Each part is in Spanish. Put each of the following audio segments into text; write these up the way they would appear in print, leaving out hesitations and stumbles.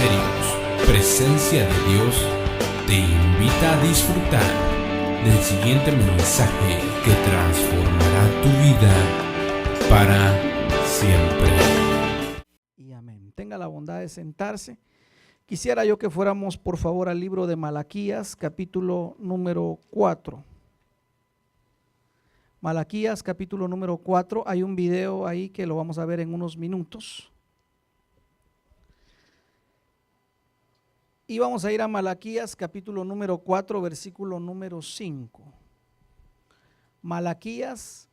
Ministerios, Presencia de Dios, te invita a disfrutar del siguiente mensaje que transformará tu vida para siempre. Y amén. Tenga la bondad de sentarse. Quisiera yo que fuéramos por favor al libro de Malaquías, capítulo número 4. Malaquías, capítulo número 4. Hay un video ahí que lo vamos a ver en unos minutos. Y vamos a ir a Malaquías, capítulo número 4, versículo número 5. Malaquías,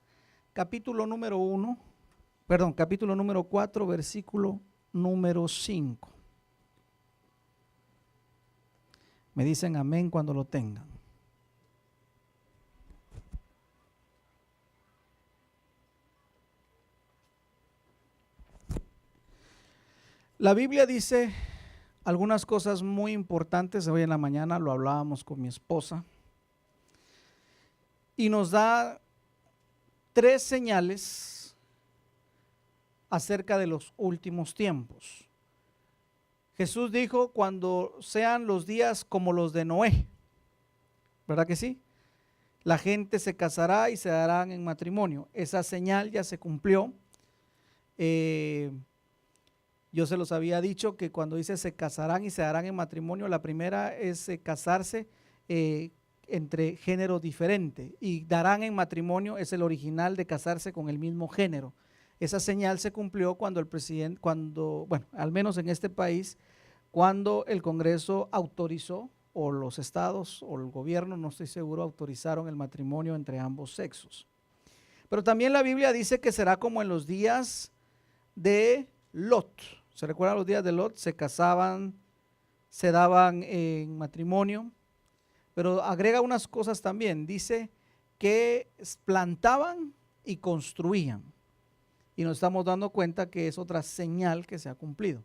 capítulo número 4, versículo número 5. Me dicen amén cuando lo tengan. La Biblia dice algunas cosas muy importantes. Hoy en la mañana lo hablábamos con mi esposa y nos da 3 señales acerca de los últimos tiempos. Jesús dijo: cuando sean los días como los de Noé, ¿verdad que sí? La gente se casará y se darán en matrimonio. Esa señal ya se cumplió. Yo se los había dicho que cuando dice se casarán y se darán en matrimonio, la primera es casarse entre género diferente, y darán en matrimonio es el original de casarse con el mismo género. Esa señal se cumplió cuando el presidente, al menos en este país, cuando el Congreso autorizó, o los estados o el gobierno, no estoy seguro, autorizaron el matrimonio entre ambos sexos. Pero también la Biblia dice que será como en los días de Lot. ¿Se recuerdan los días de Lot? Se casaban, se daban en matrimonio, pero agrega unas cosas también. Dice que plantaban y construían. Y nos estamos dando cuenta que es otra señal que se ha cumplido.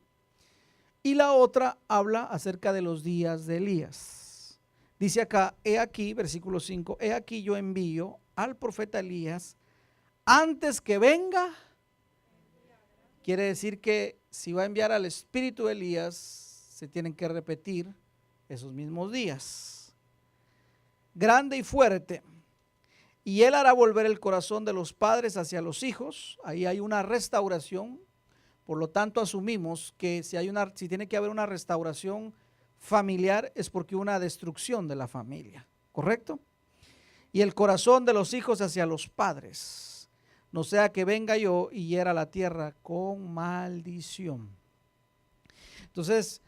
Y la otra habla acerca de los días de Elías. Dice acá: he aquí, versículo 5, he aquí yo envío al profeta Elías antes que venga. Quiere decir que si va a enviar al espíritu de Elías, se tienen que repetir esos mismos días. Grande y fuerte. Y él hará volver el corazón de los padres hacia los hijos. Ahí hay una restauración. Por lo tanto, asumimos que si tiene que haber una restauración familiar, es porque hubo una destrucción de la familia. ¿Correcto? Y el corazón de los hijos hacia los padres. No sea que venga yo y hiera la tierra con maldición. Entonces,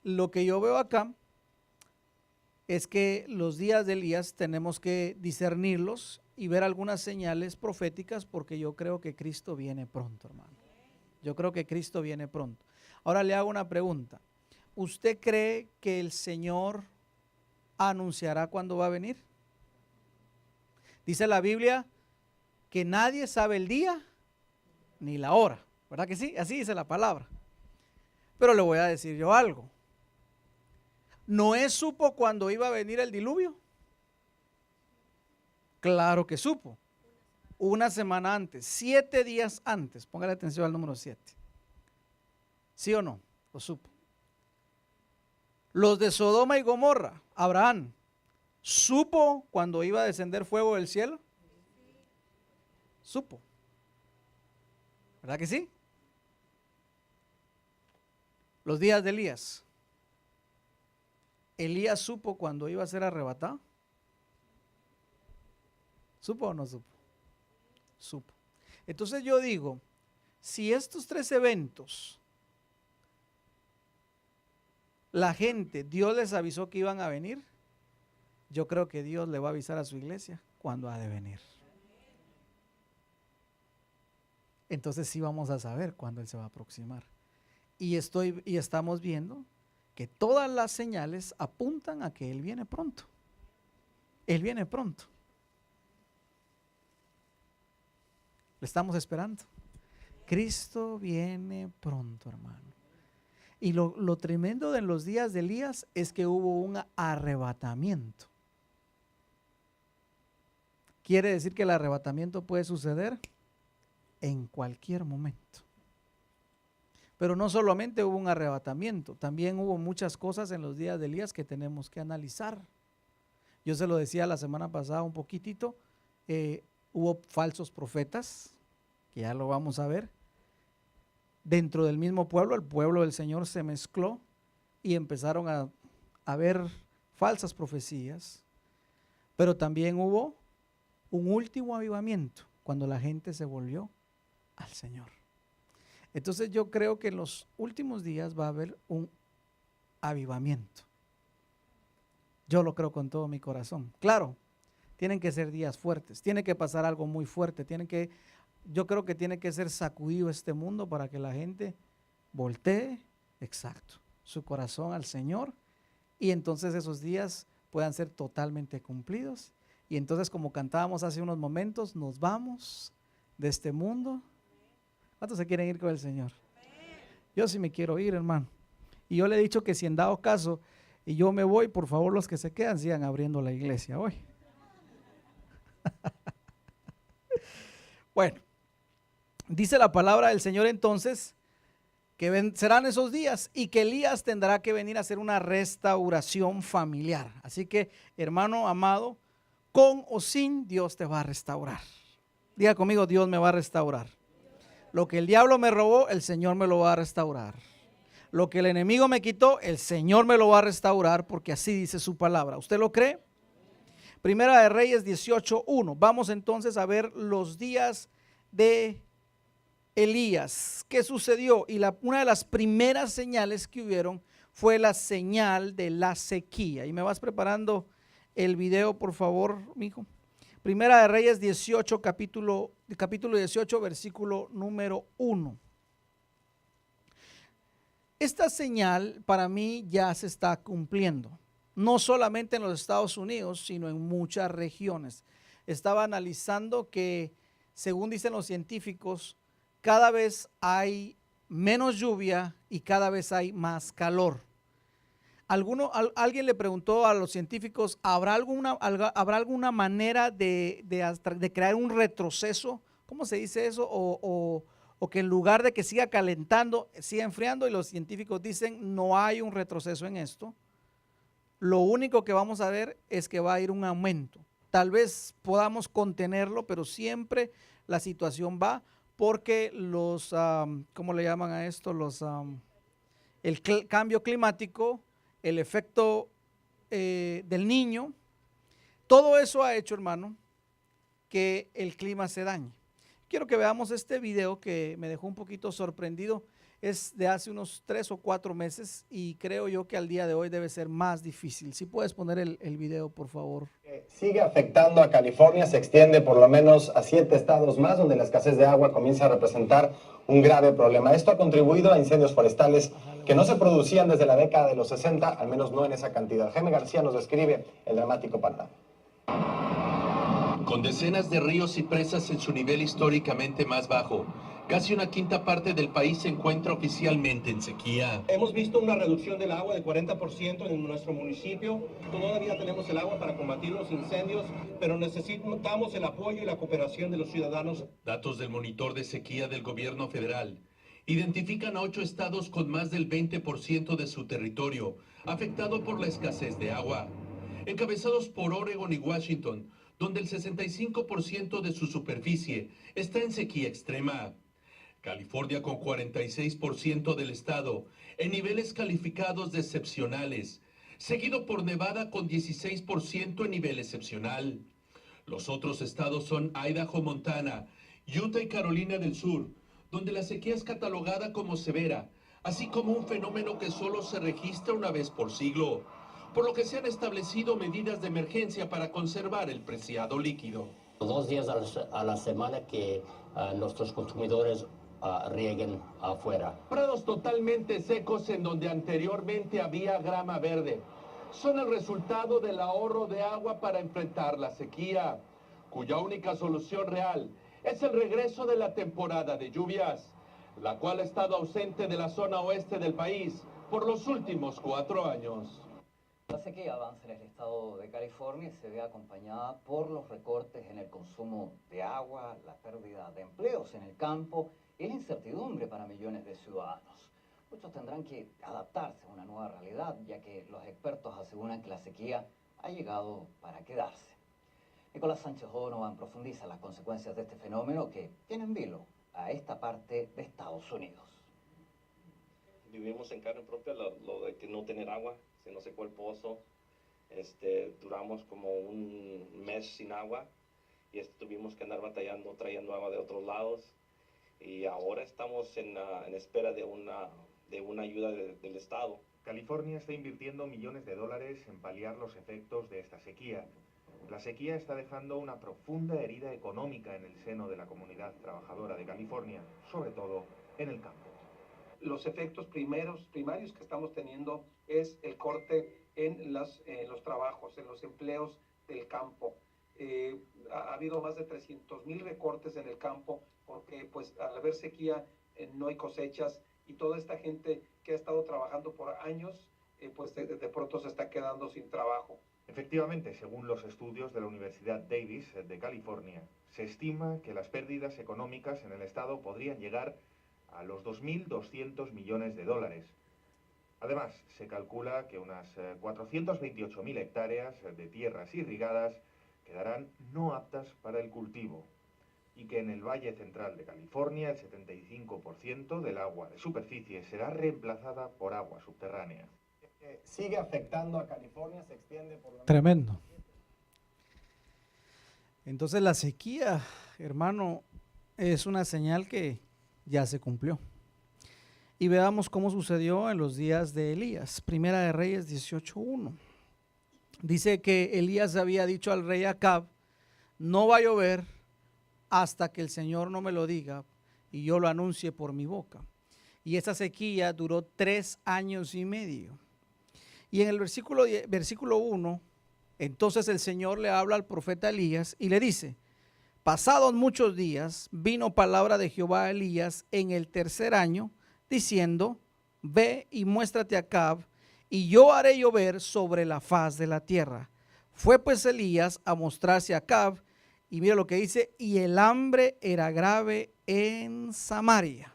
lo que yo veo acá es que los días de Elías tenemos que discernirlos y ver algunas señales proféticas, porque yo creo que Cristo viene pronto, hermano. Yo creo que Cristo viene pronto. Ahora le hago una pregunta. ¿Usted cree que el Señor anunciará cuándo va a venir? Dice la Biblia que nadie sabe el día ni la hora, ¿verdad que sí? Así dice la palabra. Pero le voy a decir yo algo. ¿Noé supo cuándo iba a venir el diluvio? Claro que supo. Una semana antes, 7 días antes. Póngale atención al número 7. ¿Sí o no? Lo supo. Los de Sodoma y Gomorra, Abraham, ¿supo cuando iba a descender fuego del cielo? Supo. ¿Verdad que sí? Los días de Elías. ¿Elías supo cuando iba a ser arrebatado? ¿Supo o no supo? Supo. Entonces yo digo, si estos 3 eventos, la gente, Dios les avisó que iban a venir, yo creo que Dios le va a avisar a su iglesia cuándo ha de venir. Entonces sí vamos a saber cuándo Él se va a aproximar. Y estamos viendo que todas las señales apuntan a que Él viene pronto. Él viene pronto. Le estamos esperando. Cristo viene pronto, hermano. Y lo tremendo de los días de Elías es que hubo un arrebatamiento. Quiere decir que el arrebatamiento puede suceder en cualquier momento. Pero no solamente hubo un arrebatamiento, también hubo muchas cosas en los días de Elías que tenemos que analizar. Yo se lo decía la semana pasada un poquitito, hubo falsos profetas, que ya lo vamos a ver. Dentro del mismo pueblo, el pueblo del Señor se mezcló y empezaron a haber falsas profecías, pero también hubo un último avivamiento cuando la gente se volvió al Señor. Entonces yo creo que en los últimos días va a haber un avivamiento. Yo lo creo con todo mi corazón. Claro, tienen que ser días fuertes, tiene que pasar algo muy fuerte, yo creo que tiene que ser sacudido este mundo para que la gente voltee, exacto, su corazón al Señor, y entonces esos días puedan ser totalmente cumplidos. Y entonces, como cantábamos hace unos momentos, nos vamos de este mundo. ¿Cuántos se quieren ir con el Señor? Yo sí me quiero ir, hermano. Y yo le he dicho que si en dado caso y yo me voy, por favor los que se quedan sigan abriendo la iglesia hoy. Bueno, dice la palabra del Señor entonces que serán esos días y que Elías tendrá que venir a hacer una restauración familiar. Así que, hermano amado, con o sin, Dios te va a restaurar. Diga conmigo, Dios me va a restaurar. Lo que el diablo me robó, el Señor me lo va a restaurar. Lo que el enemigo me quitó, el Señor me lo va a restaurar, porque así dice su palabra. ¿Usted lo cree? Primera de Reyes 18:1. Vamos entonces a ver los días de Elías. ¿Qué sucedió? Y una de las primeras señales que hubieron fue la señal de la sequía. Y me vas preparando el video, por favor, mijo. Primera de Reyes 18, capítulo 18, versículo número 1. Esta señal para mí ya se está cumpliendo, no solamente en los Estados Unidos, sino en muchas regiones. Estaba analizando que, según dicen los científicos, cada vez hay menos lluvia y cada vez hay más calor. Alguien le preguntó a los científicos, ¿habrá alguna manera de crear un retroceso? ¿Cómo se dice eso? O que en lugar de que siga calentando, siga enfriando, y los científicos dicen, no hay un retroceso en esto. Lo único que vamos a ver es que va a ir un aumento. Tal vez podamos contenerlo, pero siempre la situación va, porque ¿cómo le llaman a esto? El cambio climático, el efecto del Niño, todo eso ha hecho, hermano, que el clima se dañe. Quiero que veamos este video que me dejó un poquito sorprendido. Es de hace unos 3 o 4 meses y creo yo que al día de hoy debe ser más difícil. Si puedes poner el video, por favor. Sigue afectando a California, se extiende por lo menos a 7 estados más, donde la escasez de agua comienza a representar un grave problema. Esto ha contribuido a incendios forestales que no se producían desde la década de los 60, al menos no en esa cantidad. Jaime García nos describe el dramático panorama. Con decenas de ríos y presas en su nivel históricamente más bajo, casi una quinta parte del país se encuentra oficialmente en sequía. Hemos visto una reducción del agua de 40% en nuestro municipio. Todavía tenemos el agua para combatir los incendios, pero necesitamos el apoyo y la cooperación de los ciudadanos. Datos del monitor de sequía del gobierno federal identifican a 8 estados con más del 20% de su territorio afectado por la escasez de agua, encabezados por Oregon y Washington, donde el 65% de su superficie está en sequía extrema. California con 46% del estado en niveles calificados de excepcionales, seguido por Nevada con 16% en nivel excepcional. Los otros estados son Idaho, Montana, Utah y Carolina del Sur, donde la sequía es catalogada como severa, así como un fenómeno que solo se registra una vez por siglo, por lo que se han establecido medidas de emergencia para conservar el preciado líquido. 2 días a la semana que nuestros consumidores rieguen afuera. Prados totalmente secos en donde anteriormente había grama verde son el resultado del ahorro de agua para enfrentar la sequía, cuya única solución real es el regreso de la temporada de lluvias, la cual ha estado ausente de la zona oeste del país por los últimos 4 años. La sequía avanza en el estado de California y se ve acompañada por los recortes en el consumo de agua, la pérdida de empleos en el campo y la incertidumbre para millones de ciudadanos. Muchos tendrán que adaptarse a una nueva realidad, ya que los expertos aseguran que la sequía ha llegado para quedarse. Nicolás Sánchez Donovan profundiza las consecuencias de este fenómeno que tiene en vilo a esta parte de Estados Unidos. Vivimos en carne propia lo de que no tener agua, se nos secó el pozo, duramos como un mes sin agua y tuvimos que andar batallando, trayendo agua de otros lados, y ahora estamos en espera de una ayuda del Estado. California está invirtiendo millones de dólares en paliar los efectos de esta sequía. La sequía está dejando una profunda herida económica en el seno de la comunidad trabajadora de California, sobre todo en el campo. Los efectos primarios que estamos teniendo es el corte en los trabajos, en los empleos del campo. Ha habido más de 300,000 recortes en el campo porque pues al haber sequía no hay cosechas, y toda esta gente que ha estado trabajando por años pues de pronto se está quedando sin trabajo. Efectivamente, según los estudios de la Universidad Davis de California, se estima que las pérdidas económicas en el estado podrían llegar a los 2.200 millones de dólares. Además, se calcula que unas 428.000 hectáreas de tierras irrigadas quedarán no aptas para el cultivo, y que en el Valle Central de California el 75% del agua de superficie será reemplazada por agua subterránea. Sigue afectando a California, se extiende por la... Tremendo. Entonces la sequía, hermano, es una señal que ya se cumplió. Y veamos cómo sucedió en los días de Elías. Primera de Reyes 18:1. Dice que Elías había dicho al rey Acab: no va a llover hasta que el Señor no me lo diga y yo lo anuncie por mi boca. Y esa sequía duró 3 años y medio. Y en el versículo 1, entonces el Señor le habla al profeta Elías y le dice: pasados muchos días vino palabra de Jehová a Elías en el 3er año, diciendo: ve y muéstrate a Acab, y yo haré llover sobre la faz de la tierra. Fue pues Elías a mostrarse a Acab, y mira lo que dice: y el hambre era grave en Samaria.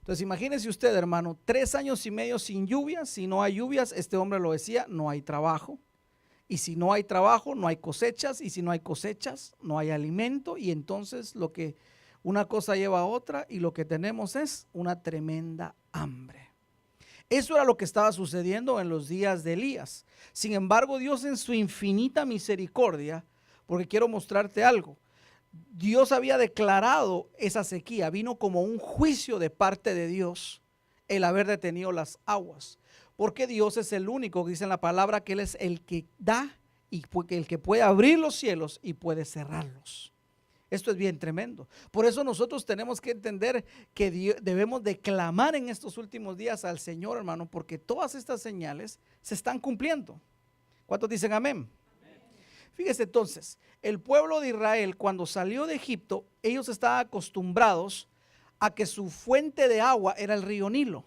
Entonces imagínese usted, hermano, 3 años y medio sin lluvias. Si no hay lluvias, este hombre lo decía, no hay trabajo. Y si no hay trabajo, no hay cosechas. Y si no hay cosechas, no hay alimento. Y entonces lo que una cosa lleva a otra, y lo que tenemos es una tremenda hambre. Eso era lo que estaba sucediendo en los días de Elías. Sin embargo, Dios en su infinita misericordia, porque quiero mostrarte algo, Dios había declarado esa sequía, vino como un juicio de parte de Dios el haber detenido las aguas, porque Dios es el único que dice en la palabra que Él es el que da y el que puede abrir los cielos y puede cerrarlos. Esto es bien tremendo. Por eso nosotros tenemos que entender que debemos de clamar en estos últimos días al Señor, hermano, porque todas estas señales se están cumpliendo. ¿Cuántos dicen amén? Fíjese entonces, el pueblo de Israel cuando salió de Egipto, ellos estaban acostumbrados a que su fuente de agua era el río Nilo.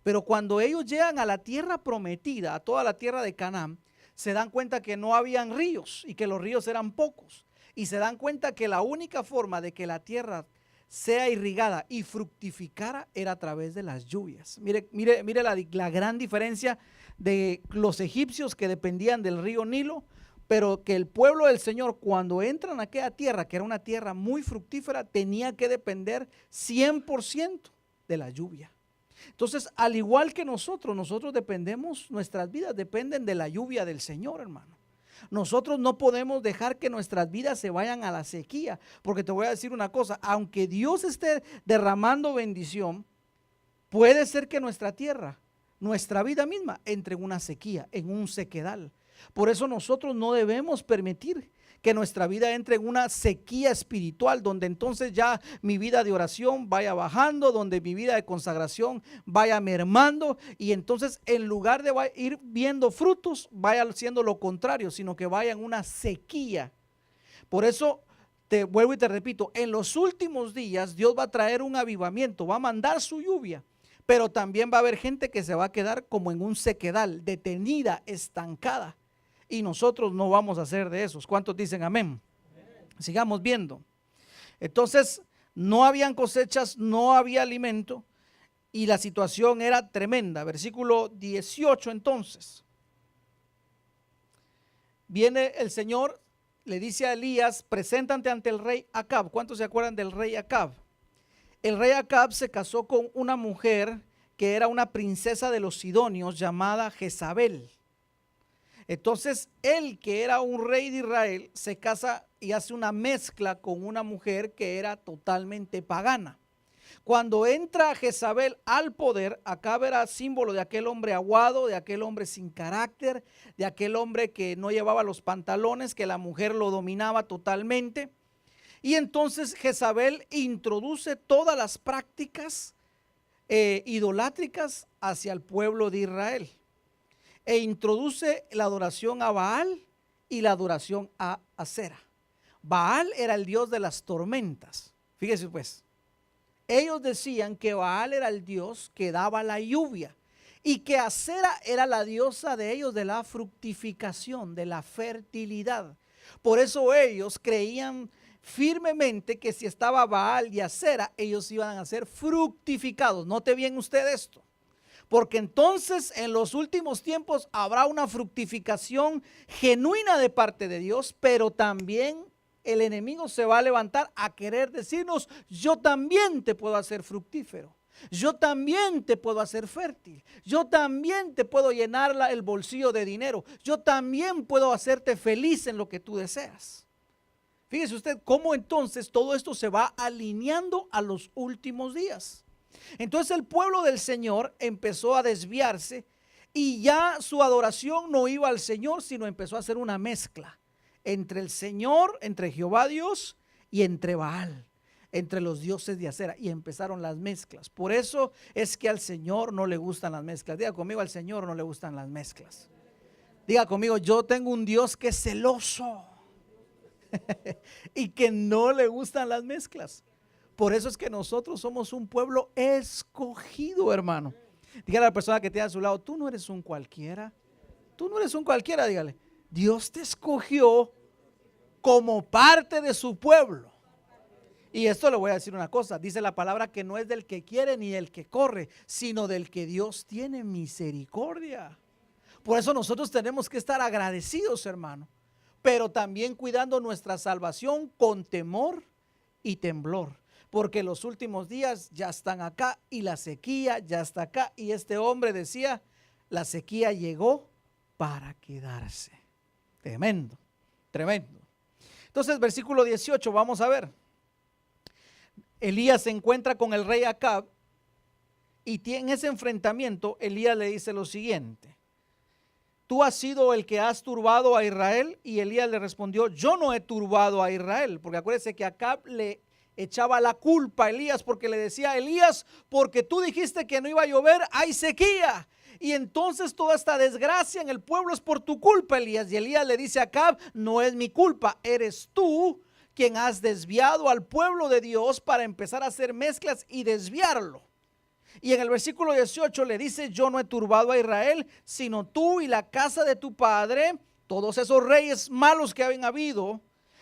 Pero cuando ellos llegan a la tierra prometida, a toda la tierra de Canaán, se dan cuenta que no habían ríos y que los ríos eran pocos. Y se dan cuenta que la única forma de que la tierra sea irrigada y fructificara era a través de las lluvias. Mire la gran diferencia de los egipcios que dependían del río Nilo, pero que el pueblo del Señor, cuando entran a aquella tierra, que era una tierra muy fructífera, tenía que depender 100% de la lluvia. Entonces, al igual que nosotros dependemos, nuestras vidas dependen de la lluvia del Señor, hermano. Nosotros no podemos dejar que nuestras vidas se vayan a la sequía, porque te voy a decir una cosa: aunque Dios esté derramando bendición, puede ser que nuestra tierra, nuestra vida misma, entre en una sequía, en un sequedal. Por eso nosotros no debemos permitir que nuestra vida entre en una sequía espiritual, donde entonces ya mi vida de oración vaya bajando, donde mi vida de consagración vaya mermando, y entonces en lugar de ir viendo frutos, vaya siendo lo contrario, sino que vaya en una sequía. Por eso te vuelvo y te repito, en los últimos días Dios va a traer un avivamiento, va a mandar su lluvia, pero también va a haber gente que se va a quedar como en un sequedal, detenida, estancada. Y nosotros no vamos a ser de esos. ¿Cuántos dicen amén? Sigamos viendo. Entonces, no habían cosechas, no había alimento y la situación era tremenda. Versículo 18 entonces. Viene el Señor, le dice a Elías, preséntate ante el rey Acab. ¿Cuántos se acuerdan del rey Acab? El rey Acab se casó con una mujer que era una princesa de los sidonios llamada Jezabel. Entonces él, que era un rey de Israel, se casa y hace una mezcla con una mujer que era totalmente pagana. Cuando entra Jezabel al poder, Acab era símbolo de aquel hombre aguado, de aquel hombre sin carácter, de aquel hombre que no llevaba los pantalones, que la mujer lo dominaba totalmente. Y entonces Jezabel introduce todas las prácticas idolátricas hacia el pueblo de Israel. E introduce la adoración a Baal y la adoración a Acera. Baal era el dios de las tormentas. Fíjese pues, ellos decían que Baal era el dios que daba la lluvia y que Acera era la diosa de ellos de la fructificación, de la fertilidad. Por eso ellos creían firmemente que si estaba Baal y Acera, ellos iban a ser fructificados. Note bien usted esto. Porque entonces en los últimos tiempos habrá una fructificación genuina de parte de Dios, pero también el enemigo se va a levantar a querer decirnos, yo también te puedo hacer fructífero, yo también te puedo hacer fértil, yo también te puedo llenar el bolsillo de dinero, yo también puedo hacerte feliz en lo que tú deseas. Fíjese usted cómo entonces todo esto se va alineando a los últimos días. Entonces el pueblo del Señor empezó a desviarse y ya su adoración no iba al Señor, sino empezó a hacer una mezcla entre el Señor, entre Jehová Dios y entre Baal, entre los dioses de Acera, y empezaron las mezclas. Por eso es que al Señor no le gustan las mezclas. Diga conmigo, al Señor no le gustan las mezclas. Diga conmigo, yo tengo un Dios que es celoso y que no le gustan las mezclas. Por eso es que nosotros somos un pueblo escogido, hermano. Dígale a la persona que tiene a su lado, tú no eres un cualquiera. Tú no eres un cualquiera, dígale. Dios te escogió como parte de su pueblo. Y esto le voy a decir una cosa. Dice la palabra que no es del que quiere ni del que corre, sino del que Dios tiene misericordia. Por eso nosotros tenemos que estar agradecidos, hermano. Pero también cuidando nuestra salvación con temor y temblor. Porque los últimos días ya están acá y la sequía ya está acá. Y este hombre decía, la sequía llegó para quedarse. Tremendo, tremendo. Entonces, versículo 18, vamos a ver. Elías se encuentra con el rey Acab y en ese enfrentamiento Elías le dice lo siguiente. Tú has sido el que has turbado a Israel. Y Elías le respondió, yo no he turbado a Israel. Porque acuérdese que Acab le echaba la culpa a Elías porque le decía, Elías, porque tú dijiste que no iba a llover, hay sequía. Y entonces toda esta desgracia en el pueblo es por tu culpa, Elías. Y Elías le dice a Acab, no es mi culpa, eres tú quien has desviado al pueblo de Dios para empezar a hacer mezclas y desviarlo. Y en el versículo 18 le dice, yo no he turbado a Israel, sino tú y la casa de tu padre, todos esos reyes malos que habían habido,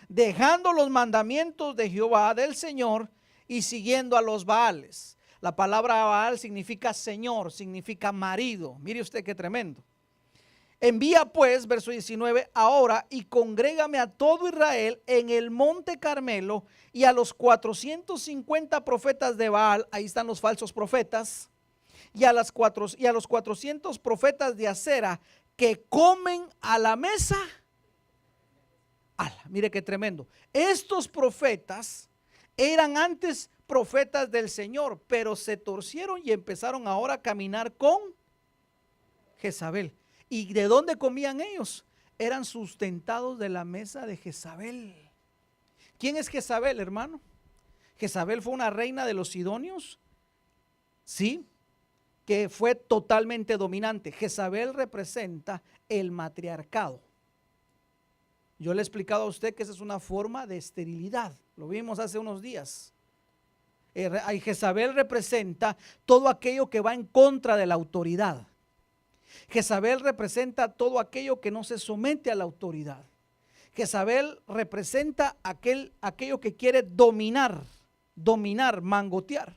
dejando los mandamientos de Jehová, del Señor, y siguiendo a los Baales. La palabra Baal significa Señor, significa marido. Mire usted qué tremendo. Envía pues, verso 19, ahora y congrégame a todo Israel en el monte Carmelo y a los 450 profetas de Baal, ahí están los falsos profetas, y a los 400 profetas de Acera que comen a la mesa. Mire qué tremendo. Estos profetas eran antes profetas del Señor, pero se torcieron y empezaron ahora a caminar con Jezabel. ¿Y de dónde comían ellos? Eran sustentados de la mesa de Jezabel. ¿Quién es Jezabel, hermano? Jezabel fue una reina de los sidonios, sí, que fue totalmente dominante. Jezabel representa el matriarcado. Yo le he explicado a usted que esa es una forma de esterilidad. Lo vimos hace unos días. Jezabel representa todo aquello que va en contra de la autoridad. Jezabel representa todo aquello que no se somete a la autoridad. Jezabel representa aquello que quiere dominar dominar, mangotear.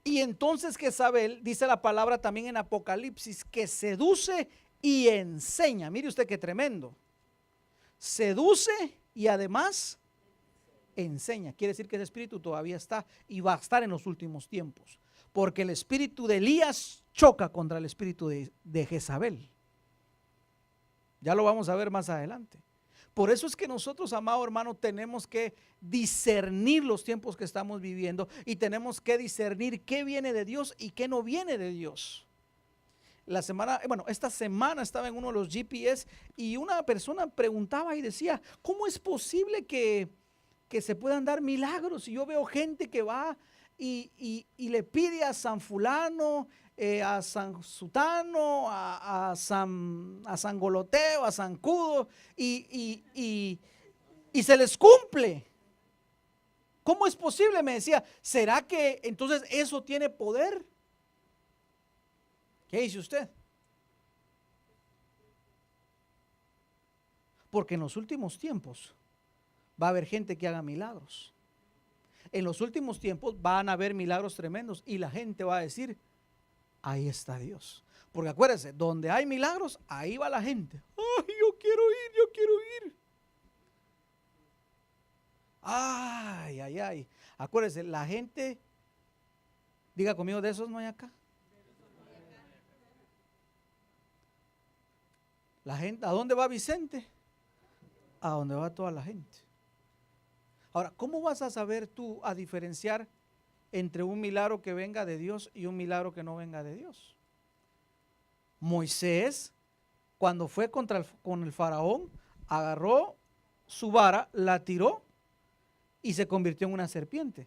Y entonces Jezabel, dice la palabra también en Apocalipsis, que seduce y enseña. Mire usted qué tremendo. Seduce y además enseña. Quiere decir que ese espíritu todavía está y va a estar en los últimos tiempos. Porque el espíritu de Elías choca contra el espíritu de Jezabel. Ya lo vamos a ver más adelante. Por eso es que nosotros, amado hermano, tenemos que discernir los tiempos que estamos viviendo y tenemos que discernir qué viene de Dios y qué no viene de Dios. Esta semana estaba en uno de los GPS y una persona preguntaba y decía, ¿cómo es posible que se puedan dar milagros? Y yo veo gente que va y le pide a San Fulano, a San Sutano, a San Goloteo, a San Cudo, y se les cumple. ¿Cómo es posible? Me decía, ¿será que entonces eso tiene poder? ¿Qué dice usted? Porque en los últimos tiempos va a haber gente que haga milagros. En los últimos tiempos van a haber milagros tremendos y la gente va a decir, ahí está Dios. Porque acuérdense, donde hay milagros, ahí va la gente. Ay, yo quiero ir, yo quiero ir. Ay, ay, ay. Acuérdense, la gente, diga conmigo, de esos no hay acá. La gente, ¿a dónde va Vicente? A dónde va toda la gente. Ahora, ¿cómo vas a saber tú a diferenciar entre un milagro que venga de Dios y un milagro que no venga de Dios? Moisés, cuando fue con el faraón, agarró su vara, la tiró y se convirtió en una serpiente.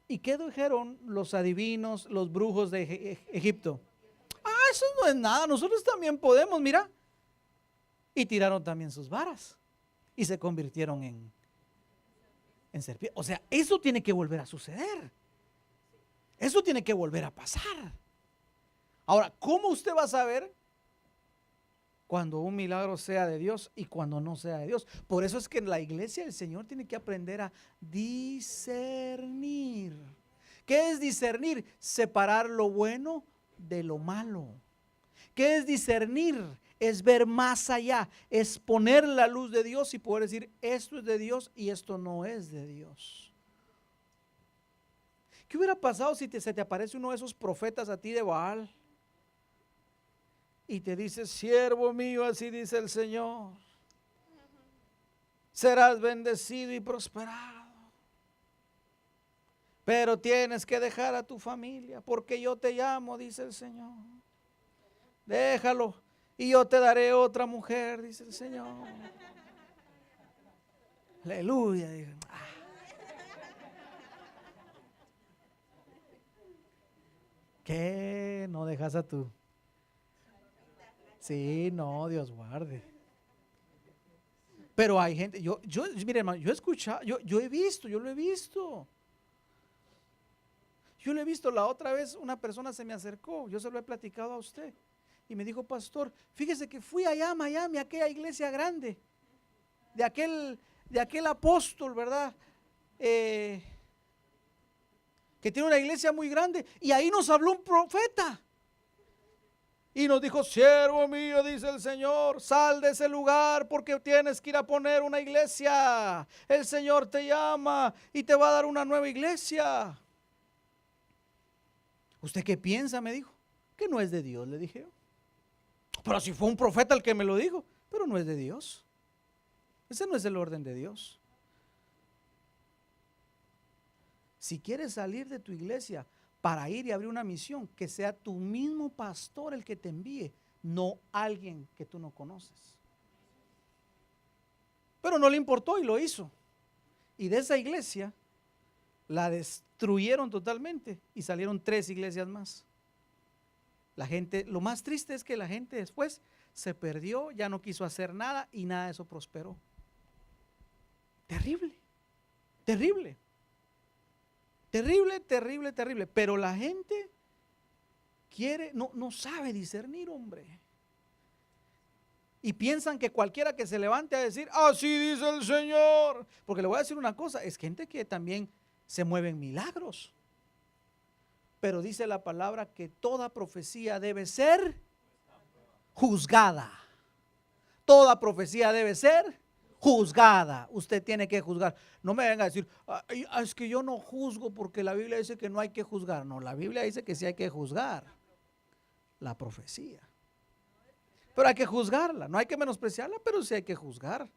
¿Y qué dijeron los adivinos, los brujos de Egipto? Eso no es nada, nosotros también podemos, mira. Y tiraron también sus varas y se convirtieron en serpiente. O sea, eso tiene que volver a suceder. Eso tiene que volver a pasar. Ahora, ¿cómo usted va a saber cuando un milagro sea de Dios y cuando no sea de Dios? Por eso es que en la iglesia el Señor tiene que aprender a discernir. ¿Qué es discernir? Separar lo bueno de lo malo. ¿Qué es discernir? Es ver más allá, es poner la luz de Dios y poder decir, esto es de Dios y esto no es de Dios. ¿Qué hubiera pasado si se te aparece uno de esos profetas a ti de Baal y te dice, siervo mío, así dice el Señor, serás bendecido y prosperado, pero tienes que dejar a tu familia porque yo te llamo, dice el Señor, déjalo y yo te daré otra mujer, dice el Señor. Aleluya. ¿Qué? ¿No dejas a tú? Sí, no, Dios guarde. Pero hay gente, mire hermano, yo he escuchado, yo he visto, yo lo he visto. Yo lo he visto, la otra vez una persona se me acercó, yo se lo he platicado a usted. Y me dijo, pastor, fíjese que fui allá a Miami, a aquella iglesia grande, de aquel apóstol, ¿verdad? Que tiene una iglesia muy grande. Y ahí nos habló un profeta. Y nos dijo, siervo mío, dice el Señor, sal de ese lugar porque tienes que ir a poner una iglesia. El Señor te llama y te va a dar una nueva iglesia. ¿Usted qué piensa? Me dijo. Que no es de Dios, le dije yo. Pero si fue un profeta el que me lo dijo, pero no es de Dios. Ese no es el orden de Dios. Si quieres salir de tu iglesia para ir y abrir una misión, que sea tu mismo pastor el que te envíe, no alguien que tú no conoces. Pero no le importó y lo hizo. Y de esa iglesia la destruyeron totalmente y salieron 3 iglesias más. La gente, lo más triste es que la gente después se perdió, ya no quiso hacer nada y nada de eso prosperó. Terrible, terrible, terrible, terrible, terrible. Pero la gente no sabe discernir, hombre. Y piensan que cualquiera que se levante a decir, así dice el Señor. Porque le voy a decir una cosa, es gente que también se mueven milagros. Pero dice la palabra que toda profecía debe ser juzgada. Toda profecía debe ser juzgada. Usted tiene que juzgar. No me venga a decir, es que yo no juzgo porque la Biblia dice que no hay que juzgar. No, la Biblia dice que sí hay que juzgar la profecía. Pero hay que juzgarla, no hay que menospreciarla, pero sí hay que juzgar.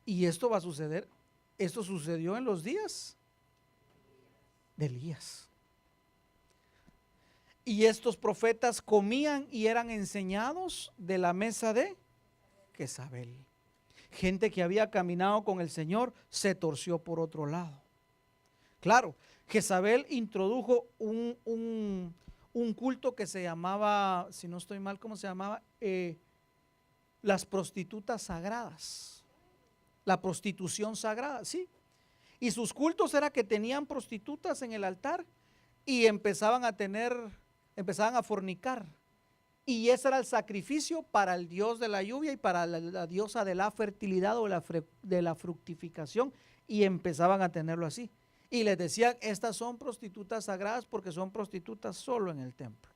Y esto va a suceder, esto sucedió en los días de Elías. Y estos profetas comían y eran enseñados de la mesa de Jezabel. Gente que había caminado con el Señor se torció por otro lado. Claro, Jezabel introdujo un culto que se llamaba, si no estoy mal, ¿cómo se llamaba? Las prostitutas sagradas. La prostitución sagrada, sí. Y sus cultos era que tenían prostitutas en el altar y empezaban a fornicar. Y ese era el sacrificio para el dios de la lluvia y para la diosa de la fertilidad o de la fructificación. Y empezaban a tenerlo así. Y les decían, estas son prostitutas sagradas porque son prostitutas solo en el templo.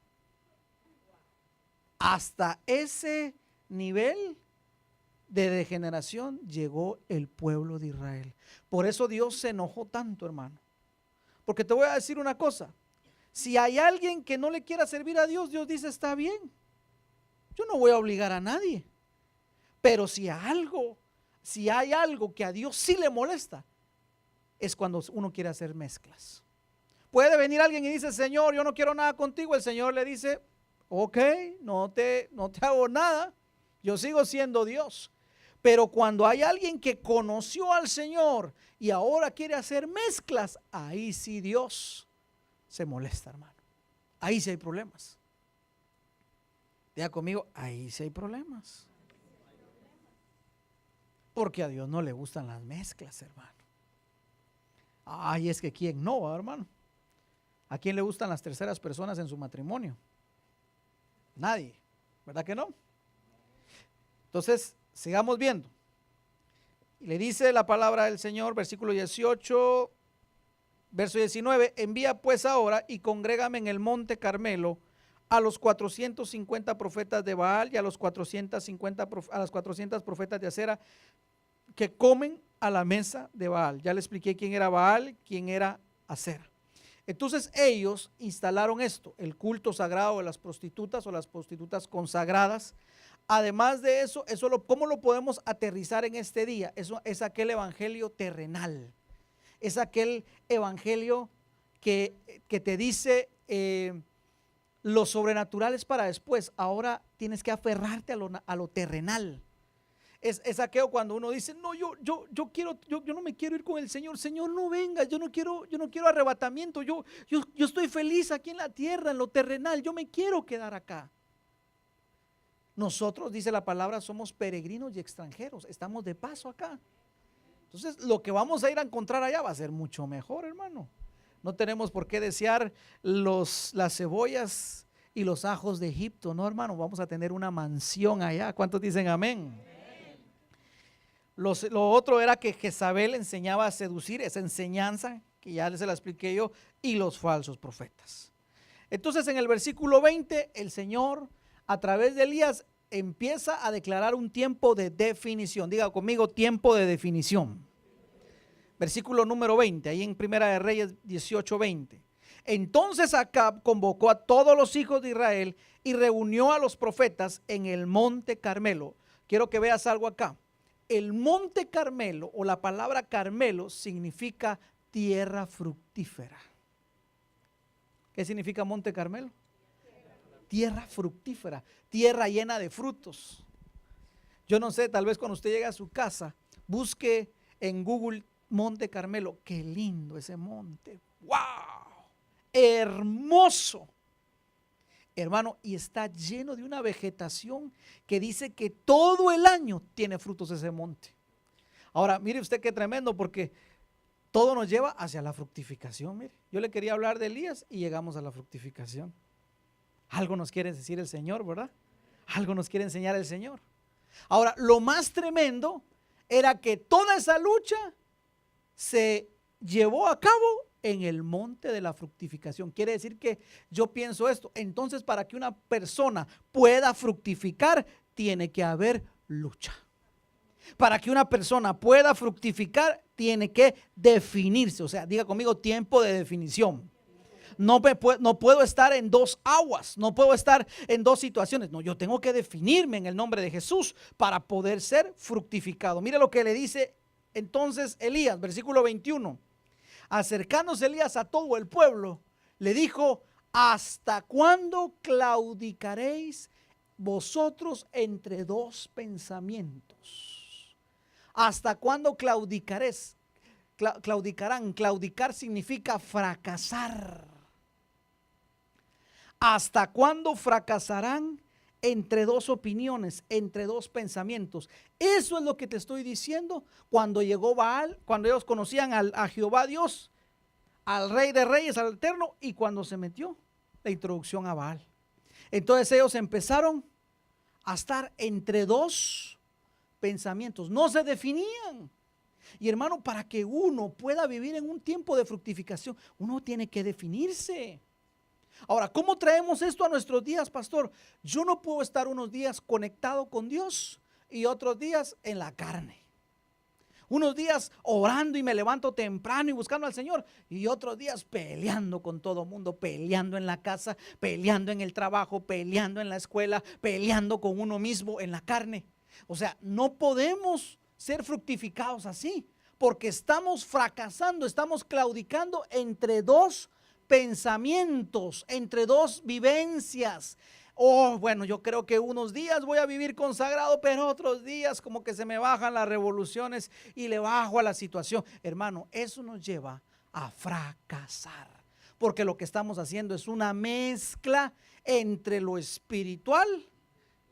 Hasta ese nivel de degeneración llegó el pueblo de Israel. Por eso Dios se enojó tanto, hermano. Porque te voy a decir una cosa. Si hay alguien que no le quiera servir a Dios, Dios dice, está bien. Yo no voy a obligar a nadie. Pero si hay algo que a Dios sí le molesta, es cuando uno quiere hacer mezclas. Puede venir alguien y dice, Señor, yo no quiero nada contigo. El Señor le dice, ok, no te hago nada. Yo sigo siendo Dios. Pero cuando hay alguien que conoció al Señor y ahora quiere hacer mezclas, ahí sí Dios se molesta, hermano. Ahí sí hay problemas. Diga conmigo, ahí sí hay problemas. Porque a Dios no le gustan las mezclas, hermano. Ay, es que ¿quién no, hermano? ¿A quién le gustan las terceras personas en su matrimonio? Nadie, ¿verdad que no? Entonces, sigamos viendo. Y le dice la palabra del Señor, versículo 18, verso 19, envía pues ahora y congrégame en el monte Carmelo a los 450 profetas de Baal y a las 400 profetas de Acera que comen a la mesa de Baal. Ya le expliqué quién era Baal, quién era Acera. Entonces ellos instalaron esto, el culto sagrado de las prostitutas o las prostitutas consagradas. Además de eso, ¿cómo lo podemos aterrizar en este día? Eso es aquel evangelio terrenal. Es aquel evangelio que te dice lo sobrenatural es para después. Ahora tienes que aferrarte a lo terrenal. Es aquello cuando uno dice, no, yo no me quiero ir con el Señor. Señor, no venga, yo no quiero arrebatamiento. Yo estoy feliz aquí en la tierra, en lo terrenal. Yo me quiero quedar acá. Nosotros, dice la palabra, somos peregrinos y extranjeros. Estamos de paso acá. Entonces, lo que vamos a ir a encontrar allá va a ser mucho mejor, hermano. No tenemos por qué desear las cebollas y los ajos de Egipto, no, hermano. Vamos a tener una mansión allá. ¿Cuántos dicen amén? Lo otro era que Jezabel enseñaba a seducir, esa enseñanza que ya se la expliqué yo, y los falsos profetas. Entonces, en el versículo 20, el Señor, a través de Elías, empieza a declarar un tiempo de definición. Diga conmigo, tiempo de definición. Versículo número 20, ahí en Primera de Reyes 18:20. Entonces Acab convocó a todos los hijos de Israel y reunió a los profetas en el monte Carmelo. Quiero que veas algo acá. El monte Carmelo o la palabra Carmelo significa tierra fructífera. ¿Qué significa monte Carmelo? Tierra fructífera, tierra llena de frutos. Yo no sé, tal vez cuando usted llegue a su casa, busque en Google Monte Carmelo. Qué lindo ese monte. ¡Wow! Hermoso. Hermano, y está lleno de una vegetación que dice que todo el año tiene frutos ese monte. Ahora, mire usted qué tremendo, porque todo nos lleva hacia la fructificación. Mire, yo le quería hablar de Elías y llegamos a la fructificación. Algo nos quiere decir el Señor, ¿verdad? Algo nos quiere enseñar el Señor. Ahora, lo más tremendo era que toda esa lucha se llevó a cabo en el monte de la fructificación. Quiere decir que yo pienso esto. Entonces, para que una persona pueda fructificar, tiene que haber lucha. Para que una persona pueda fructificar, tiene que definirse. O sea, diga conmigo, tiempo de definición. No puedo estar en dos aguas, no puedo estar en dos situaciones. No, yo tengo que definirme en el nombre de Jesús para poder ser fructificado. Mire lo que le dice entonces Elías, versículo 21. Acercándose Elías a todo el pueblo, le dijo: ¿hasta cuándo claudicaréis vosotros entre dos pensamientos? ¿Hasta cuándo claudicaréis? Claudicarán. Claudicar significa fracasar. ¿Hasta cuándo fracasarán entre dos opiniones, entre dos pensamientos? Eso es lo que te estoy diciendo. Cuando llegó Baal, cuando ellos conocían a Jehová Dios, al Rey de Reyes, al Eterno, y cuando se metió la introducción a Baal. Entonces ellos empezaron a estar entre dos pensamientos, no se definían. Y hermano, para que uno pueda vivir en un tiempo de fructificación, uno tiene que definirse. Ahora, ¿cómo traemos esto a nuestros días, pastor? Yo no puedo estar unos días conectado con Dios y otros días en la carne. Unos días orando y me levanto temprano y buscando al Señor, y otros días peleando con todo el mundo, peleando en la casa, peleando en el trabajo, peleando en la escuela, peleando con uno mismo en la carne. O sea, no podemos ser fructificados así, porque estamos fracasando, estamos claudicando entre dos pensamientos, entre dos vivencias. Oh, bueno, yo creo que unos días voy a vivir consagrado, pero otros días como que se me bajan las revoluciones y le bajo a la situación. Hermano, eso nos lleva a fracasar, porque lo que estamos haciendo es una mezcla entre lo espiritual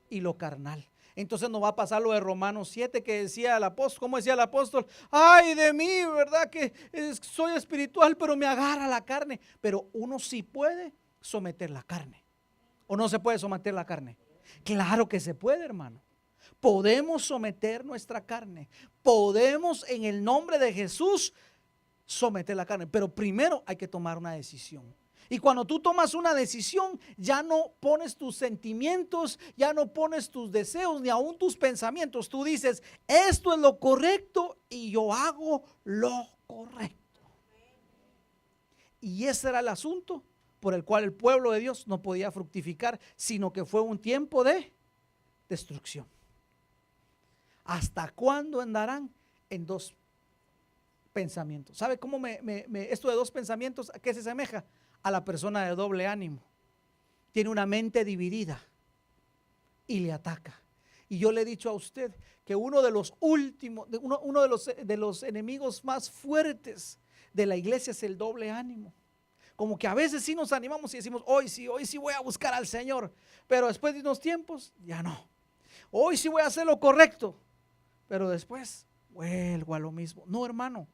y lo carnal. Entonces nos va a pasar lo de Romanos 7 que decía el apóstol. ¿Cómo decía el apóstol? Ay de mí, ¿verdad? Que soy espiritual, pero me agarra la carne. Pero uno sí puede someter la carne. ¿O no se puede someter la carne? Claro que se puede, hermano. Podemos someter nuestra carne. Podemos en el nombre de Jesús someter la carne. Pero primero hay que tomar una decisión. Y cuando tú tomas una decisión, ya no pones tus sentimientos, ya no pones tus deseos, ni aún tus pensamientos. Tú dices, esto es lo correcto y yo hago lo correcto. Y ese era el asunto por el cual el pueblo de Dios no podía fructificar, sino que fue un tiempo de destrucción. ¿Hasta cuándo andarán en dos pensamientos? ¿Sabe cómo esto de dos pensamientos a qué se asemeja? A la persona de doble ánimo. Tiene una mente dividida y le ataca. Y yo le he dicho a usted que uno de los últimos, uno de los enemigos más fuertes de la iglesia es el doble ánimo. Como que a veces sí nos animamos y decimos, hoy sí voy a buscar al Señor, pero después de unos tiempos ya no. Hoy sí voy a hacer lo correcto, pero después vuelvo a lo mismo. No, hermano,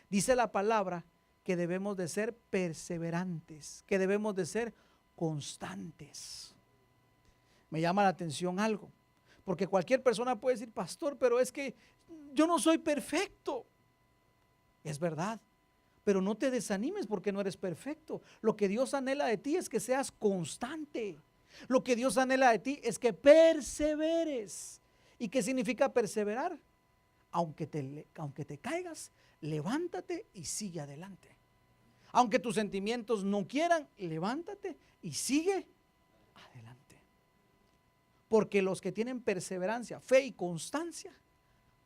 dice la palabra que debemos de ser perseverantes, que debemos de ser constantes. Me llama la atención algo, porque cualquier persona puede decir, pastor, pero es que yo no soy perfecto. Es verdad, pero no te desanimes porque no eres perfecto. Lo que Dios anhela de ti es que seas constante. Lo que Dios anhela de ti es que perseveres. ¿Y qué significa perseverar? Aunque te caigas, levántate y sigue adelante. Aunque tus sentimientos no quieran, levántate y sigue adelante. Porque los que tienen perseverancia, fe y constancia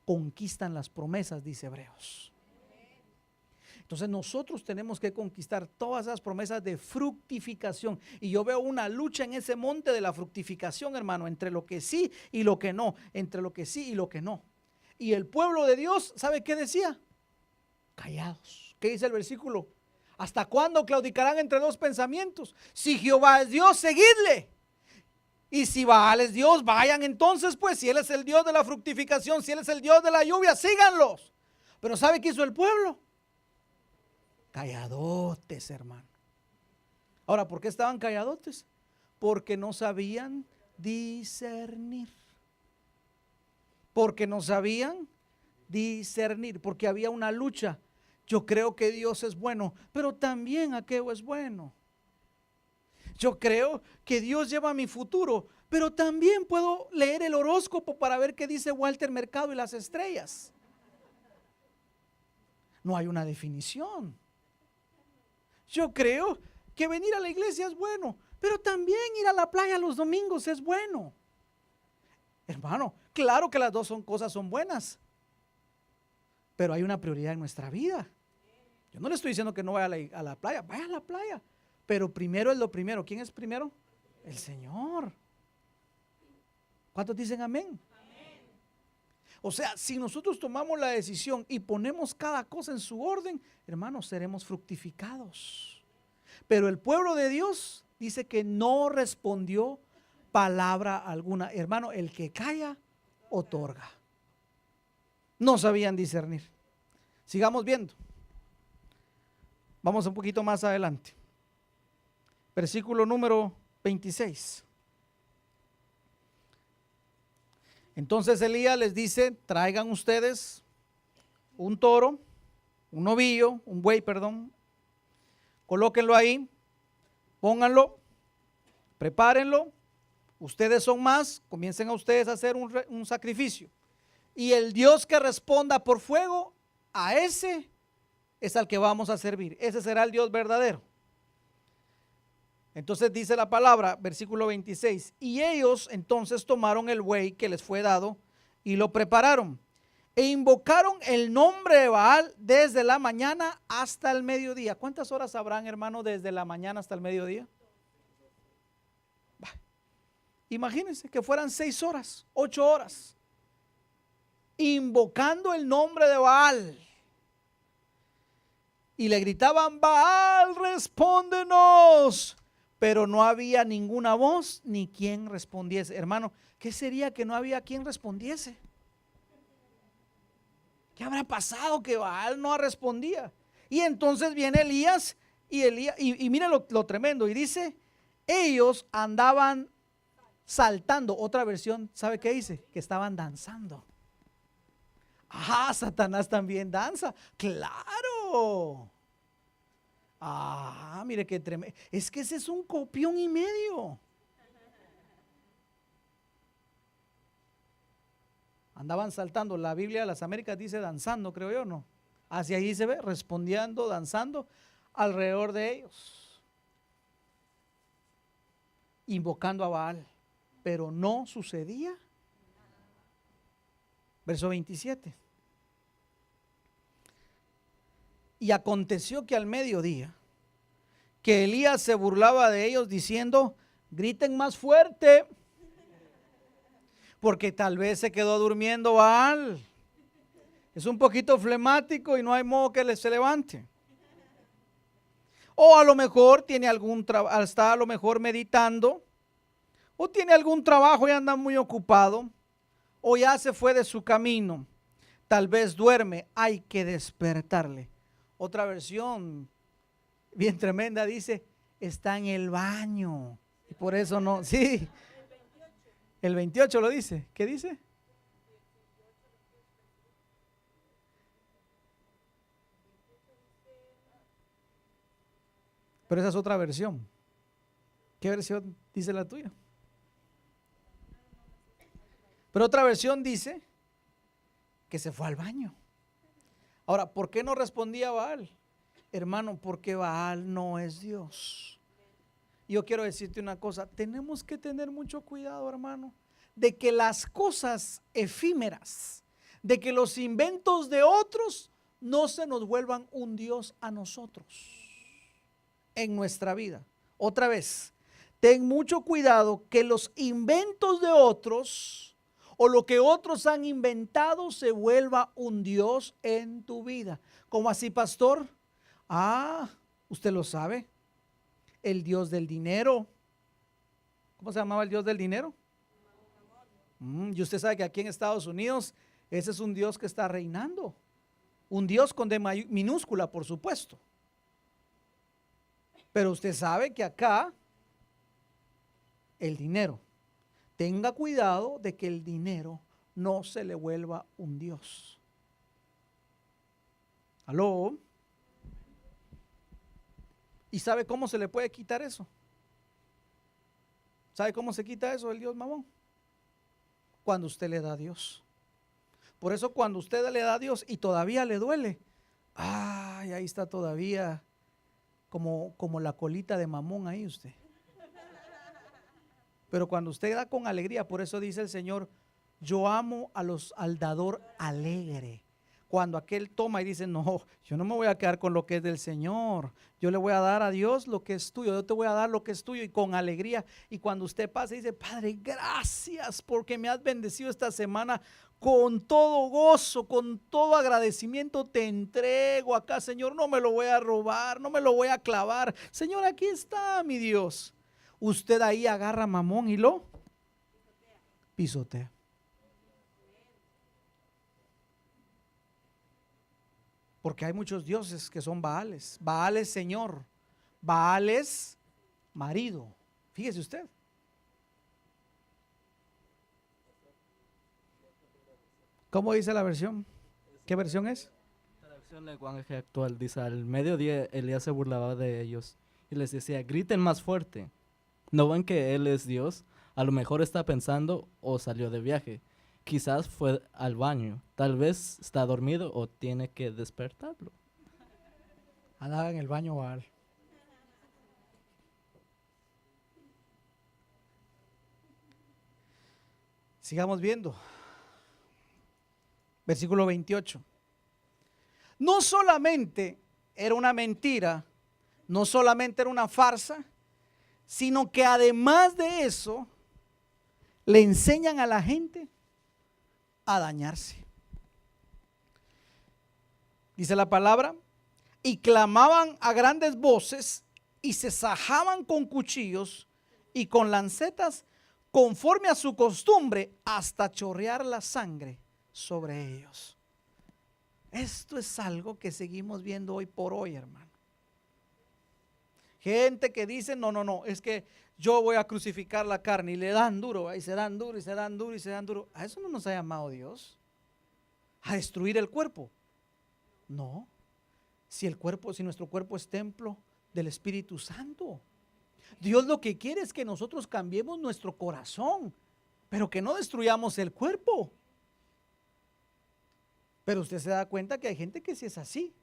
conquistan las promesas, dice Hebreos. Entonces nosotros tenemos que conquistar todas esas promesas de fructificación. Y yo veo una lucha en ese monte de la fructificación, hermano, entre lo que sí y lo que no, entre lo que sí y lo que no. Y el pueblo de Dios, ¿sabe qué decía? Callados. ¿Qué dice el versículo? ¿Hasta cuándo claudicarán entre dos pensamientos? Si Jehová es Dios, seguidle. Y si Baal es Dios, vayan entonces pues. Si Él es el Dios de la fructificación, si Él es el Dios de la lluvia, síganlos. Pero ¿sabe qué hizo el pueblo? Calladotes, hermano. Ahora, ¿por qué estaban calladotes? Porque no sabían discernir. Porque no sabían discernir, porque había una lucha. Yo creo que Dios es bueno, pero también aquello es bueno. Yo creo que Dios lleva mi futuro, pero también puedo leer el horóscopo para ver qué dice Walter Mercado y las estrellas. No hay una definición. Yo creo que venir a la iglesia es bueno, pero también ir a la playa los domingos es bueno. Hermano, claro que las dos cosas son buenas, pero hay una prioridad en nuestra vida. Yo no le estoy diciendo que no vaya a la playa, vaya a la playa, pero primero es lo primero. ¿Quién es primero? El Señor. ¿Cuántos dicen amén? O sea, si nosotros tomamos la decisión y ponemos cada cosa en su orden, hermanos, seremos fructificados. Pero el pueblo de Dios dice que no respondió palabra alguna. Hermano, el que calla, otorga. No sabían discernir. Sigamos viendo. Vamos un poquito más adelante. Versículo número 26. Entonces Elías les dice, traigan ustedes un toro, un novillo, un buey, perdón, colóquenlo ahí, pónganlo, prepárenlo, ustedes son más, comiencen a ustedes a hacer un sacrificio. Y el Dios que responda por fuego, a ese es al que vamos a servir. Ese será el Dios verdadero. Entonces dice la palabra, versículo 26, y ellos entonces tomaron el buey que les fue dado y lo prepararon e invocaron el nombre de Baal desde la mañana hasta el mediodía. ¿Cuántas horas habrán, hermano, desde la mañana hasta el mediodía? Imagínense que fueran 6 horas, 8 horas, invocando el nombre de Baal. Y le gritaban, Baal, respóndenos. Pero no había ninguna voz ni quien respondiese. Hermano, ¿qué sería que no había quien respondiese? ¿Qué habrá pasado que Baal no respondía? Y entonces viene Elías y mire lo tremendo. Y dice, ellos andaban saltando. Otra versión, ¿sabe qué dice? Que estaban danzando. Ah, Satanás también danza. ¡Claro! Ah, mire qué tremendo. Es que ese es un copión y medio. Andaban saltando. La Biblia de las Américas dice danzando, creo yo, ¿no? Hacia ahí se ve, respondiendo, danzando alrededor de ellos, invocando a Baal. Pero no sucedía. Verso 27. Y aconteció que al mediodía, que Elías se burlaba de ellos diciendo, griten más fuerte, porque tal vez se quedó durmiendo Baal. Es un poquito flemático y no hay modo que se levante. O a lo mejor tiene algún trabajo, está a lo mejor meditando, o tiene algún trabajo y anda muy ocupado, o ya se fue de su camino. Tal vez duerme, hay que despertarle. Otra versión bien tremenda dice, está en el baño. Y por eso no, sí. El 28 lo dice. ¿Qué dice? Pero esa es otra versión. ¿Qué versión dice la tuya? Pero otra versión dice que se fue al baño. Ahora, ¿por qué no respondía Baal? Hermano, porque Baal no es Dios. Yo quiero decirte una cosa, tenemos que tener mucho cuidado, hermano, de que las cosas efímeras, de que los inventos de otros no se nos vuelvan un Dios a nosotros en nuestra vida. Otra vez, ten mucho cuidado que los inventos de otros o lo que otros han inventado se vuelva un Dios en tu vida. ¿Cómo así, pastor? Ah, usted lo sabe. El Dios del dinero. ¿Cómo se llamaba el Dios del dinero? Y usted sabe que aquí en Estados Unidos ese es un Dios que está reinando. Un Dios con D minúscula, por supuesto. Pero usted sabe que acá el dinero. Tenga cuidado de que el dinero no se le vuelva un Dios. ¿Aló? ¿Y sabe cómo se le puede quitar eso? ¿Sabe cómo se quita eso del Dios mamón? Cuando usted le da a Dios. Por eso cuando usted le da a Dios y todavía le duele, ay, ahí está todavía como la colita de mamón ahí usted. Pero cuando usted da con alegría, por eso dice el Señor, yo amo al dador alegre. Cuando aquel toma y dice, no, yo no me voy a quedar con lo que es del Señor, yo le voy a dar a Dios lo que es tuyo, yo te voy a dar lo que es tuyo, y con alegría. Y cuando usted pasa y dice, Padre, gracias porque me has bendecido esta semana, con todo gozo, con todo agradecimiento te entrego acá, Señor, no me lo voy a robar, no me lo voy a clavar, Señor, aquí está mi Dios. Usted ahí agarra mamón y lo pisotea. Porque hay muchos dioses que son Baales. Baal es Señor, Baal es marido. Fíjese usted. ¿Cómo dice la versión? ¿Qué versión es? La versión del lenguaje actual dice, al mediodía Elías se burlaba de ellos y les decía, griten más fuerte. ¿No ven que él es Dios? A lo mejor está pensando o salió de viaje. Quizás fue al baño. Tal vez está dormido o tiene que despertarlo. Andaba en el baño Baal. Sigamos viendo. Versículo 28. No solamente era una mentira, no solamente era una farsa, sino que además de eso, le enseñan a la gente a dañarse. Dice la palabra, y clamaban a grandes voces y se sajaban con cuchillos y con lancetas conforme a su costumbre hasta chorrear la sangre sobre ellos. Esto es algo que seguimos viendo hoy por hoy, hermano. Gente que dice, no, es que yo voy a crucificar la carne, y le dan duro, y se dan duro, y se dan duro, y se dan duro. A eso no nos ha llamado Dios, a destruir el cuerpo. No, si nuestro cuerpo es templo del Espíritu Santo. Dios lo que quiere es que nosotros cambiemos nuestro corazón, pero que no destruyamos el cuerpo. Pero usted se da cuenta que hay gente que sí es así.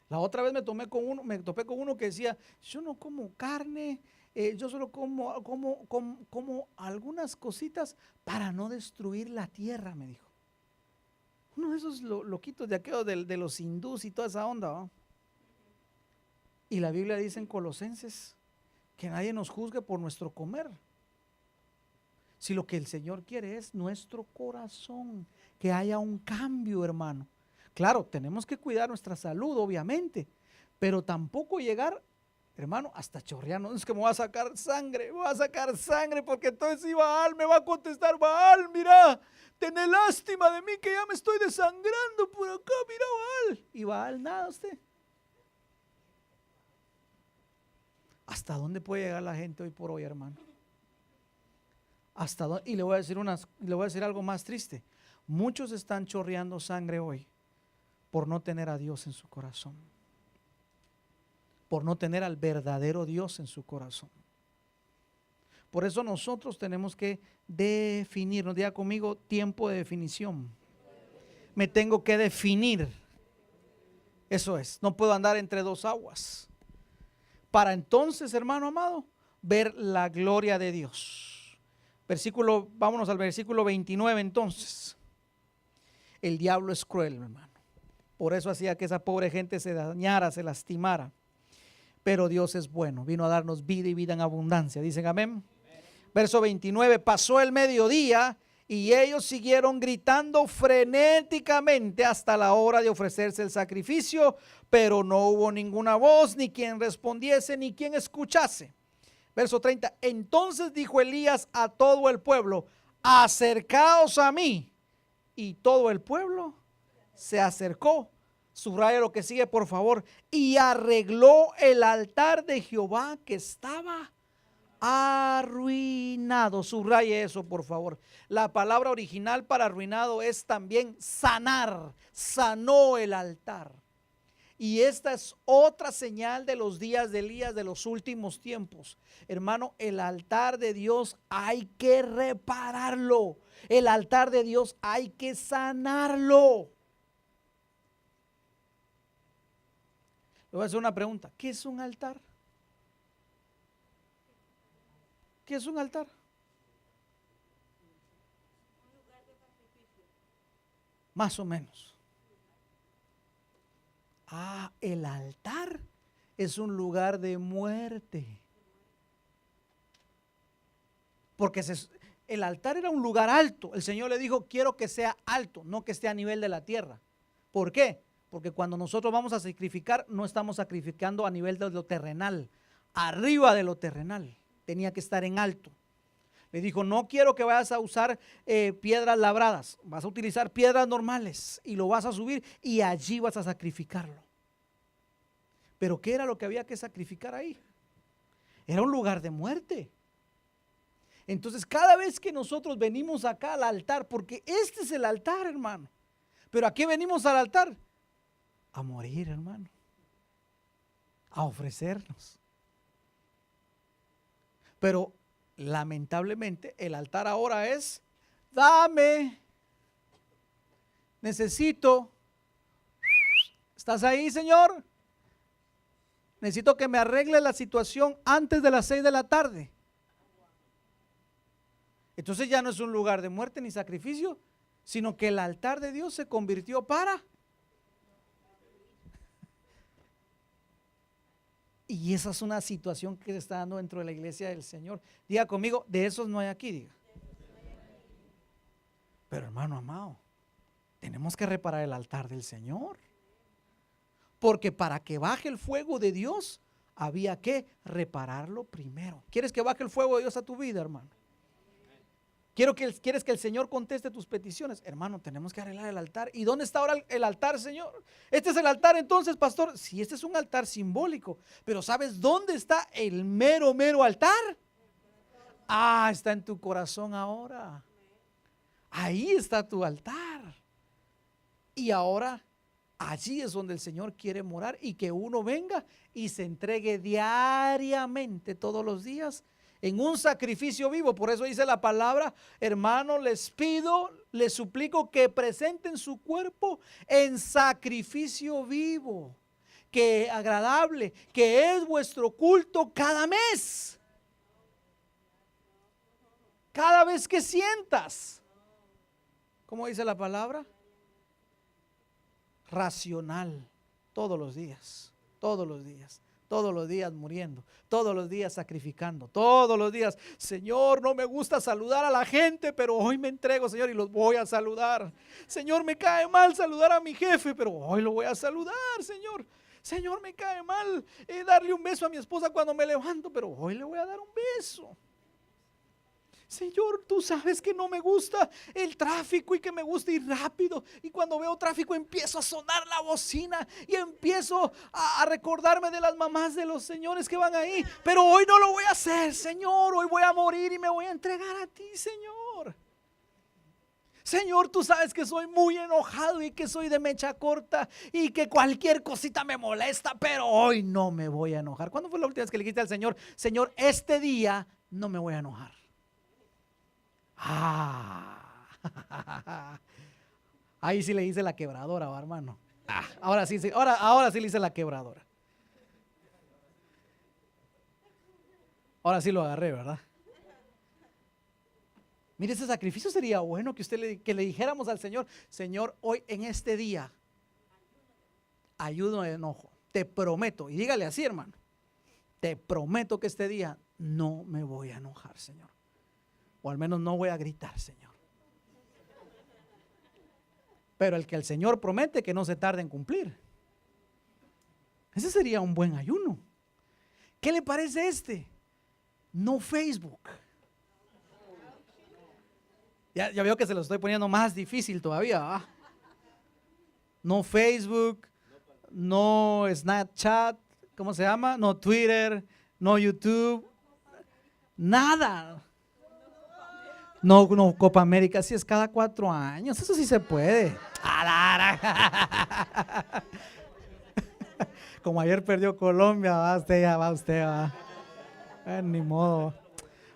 La otra vez me topé con uno que decía, yo no como carne, yo solo como algunas cositas para no destruir la tierra, me dijo. Uno de esos loquitos de aquellos de los hindús y toda esa onda, ¿no? Y la Biblia dice en Colosenses que nadie nos juzgue por nuestro comer. Si lo que el Señor quiere es nuestro corazón, que haya un cambio, hermano. Claro, tenemos que cuidar nuestra salud, obviamente, pero tampoco llegar, hermano, hasta chorrear. No es que me voy a sacar sangre, porque entonces Baal me va a contestar, Baal, mira, tenés lástima de mí que ya me estoy desangrando por acá, mira Baal. Y Baal, nada usted. ¿Hasta dónde puede llegar la gente hoy por hoy, hermano? ¿Hasta dónde? Y le voy a decir algo más triste. Muchos están chorreando sangre hoy por no tener a Dios en su corazón, por no tener al verdadero Dios en su corazón. Por eso nosotros tenemos que definirnos. Diga conmigo, tiempo de definición. Me tengo que definir. Eso es, no puedo andar entre dos aguas. Para entonces, hermano amado, ver la gloria de Dios. Vámonos al versículo 29 entonces. El diablo es cruel, hermano. Por eso hacía que esa pobre gente se dañara, se lastimara. Pero Dios es bueno, vino a darnos vida y vida en abundancia. Dicen amén. Verso 29, pasó el mediodía y ellos siguieron gritando frenéticamente hasta la hora de ofrecerse el sacrificio, pero no hubo ninguna voz, ni quien respondiese, ni quien escuchase. Verso 30, entonces dijo Elías a todo el pueblo, acercaos a mí. Y todo el pueblo se acercó. Subraya lo que sigue, por favor. Y arregló el altar de Jehová que estaba arruinado. Subraye eso, por favor. La palabra original para arruinado es también sanar. Sanó el altar. Y esta es otra señal de los días de Elías, de los últimos tiempos. Hermano, el altar de Dios hay que repararlo. El altar de Dios hay que sanarlo. Le voy a hacer una pregunta. ¿Qué es un altar? ¿Qué es un altar? Más o menos. El altar es un lugar de muerte. Porque el altar era un lugar alto. El Señor le dijo, quiero que sea alto, no que esté a nivel de la tierra. ¿Por qué? Porque cuando nosotros vamos a sacrificar, no estamos sacrificando a nivel de lo terrenal, arriba de lo terrenal. Tenía que estar en alto. Le dijo, no quiero que vayas a usar piedras labradas, vas a utilizar piedras normales y lo vas a subir y allí vas a sacrificarlo. Pero ¿qué era lo que había que sacrificar ahí? Era un lugar de muerte. Entonces cada vez que nosotros venimos acá al altar, porque este es el altar, hermano, pero ¿a qué venimos al altar? A morir, hermano, a ofrecernos. Pero lamentablemente el altar ahora es, dame, necesito, ¿estás ahí, Señor? Necesito que me arregle la situación antes de las 6 de la tarde. Entonces ya no es un lugar de muerte ni sacrificio, sino que el altar de Dios se convirtió para. Y esa es una situación que se está dando dentro de la iglesia del Señor. Diga conmigo, de esos no hay aquí, diga. Pero hermano amado, tenemos que reparar el altar del Señor. Porque para que baje el fuego de Dios, había que repararlo primero. ¿Quieres que baje el fuego de Dios a tu vida, hermano? ¿Quieres que el Señor conteste tus peticiones? Hermano, tenemos que arreglar el altar. ¿Y dónde está ahora el altar, Señor? Este es el altar entonces, pastor. Sí, este es un altar simbólico. Pero ¿sabes dónde está el mero altar? Está en tu corazón ahora. Ahí está tu altar. Y ahora allí es donde el Señor quiere morar y que uno venga y se entregue diariamente todos los días en un sacrificio vivo. Por eso dice la palabra, hermano, les pido, les suplico que presenten su cuerpo en sacrificio vivo, que agradable, que es vuestro culto cada mes. Cada vez que sientas, ¿cómo dice la palabra? Racional, todos los días, todos los días. Todos los días muriendo, todos los días sacrificando, todos los días, Señor, no me gusta saludar a la gente, pero hoy me entrego, Señor, y los voy a saludar. Señor, me cae mal saludar a mi jefe, pero hoy lo voy a saludar, Señor. Señor, me cae mal darle un beso a mi esposa cuando me levanto, pero hoy le voy a dar un beso. Señor, tú sabes que no me gusta el tráfico y que me gusta ir rápido. Y cuando veo tráfico empiezo a sonar la bocina y empiezo a recordarme de las mamás de los señores que van ahí. Pero hoy no lo voy a hacer, Señor. Hoy voy a morir y me voy a entregar a ti, Señor. Señor, tú sabes que soy muy enojado y que soy de mecha corta y que cualquier cosita me molesta, pero hoy no me voy a enojar. ¿Cuándo fue la última vez que le dijiste al Señor, Señor, este día no me voy a enojar? Ahí sí le hice la quebradora, hermano. Ahora sí le hice la quebradora. Ahora sí lo agarré, ¿verdad? Mire, ese sacrificio sería bueno que le dijéramos al Señor, Señor, hoy en este día ayúdame de enojo. Te prometo, y dígale así, hermano, te prometo que este día no me voy a enojar, Señor. O al menos no voy a gritar, Señor. Pero el que el Señor promete que no se tarde en cumplir. Ese sería un buen ayuno. ¿Qué le parece este? No Facebook. Ya veo que se lo estoy poniendo más difícil todavía, ¿va? No Facebook, no Snapchat, ¿cómo se llama? No Twitter, no YouTube, nada. No, Copa América, sí es cada 4 años, eso sí se puede. Como ayer perdió Colombia, va usted, va. Ni modo.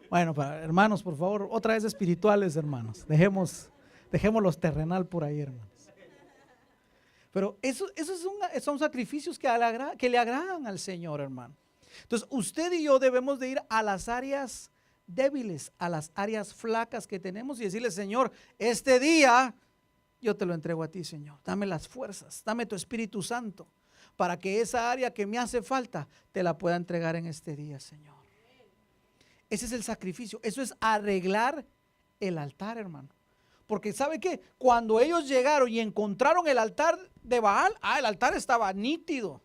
Bueno, hermanos, por favor, otra vez espirituales, hermanos. Dejemos los terrenal por ahí, hermanos. Pero eso son sacrificios que le agradan al Señor, hermano. Entonces, usted y yo debemos de ir a las áreas débiles, a las áreas flacas que tenemos y decirle: Señor, este día yo te lo entrego a ti, Señor. Dame las fuerzas, dame tu Espíritu Santo, para que esa área que me hace falta te la pueda entregar en este día, Señor. Ese es el sacrificio, eso es arreglar el altar, hermano. Porque ¿sabe qué? Cuando ellos llegaron y encontraron el altar de Baal, el altar estaba nítido.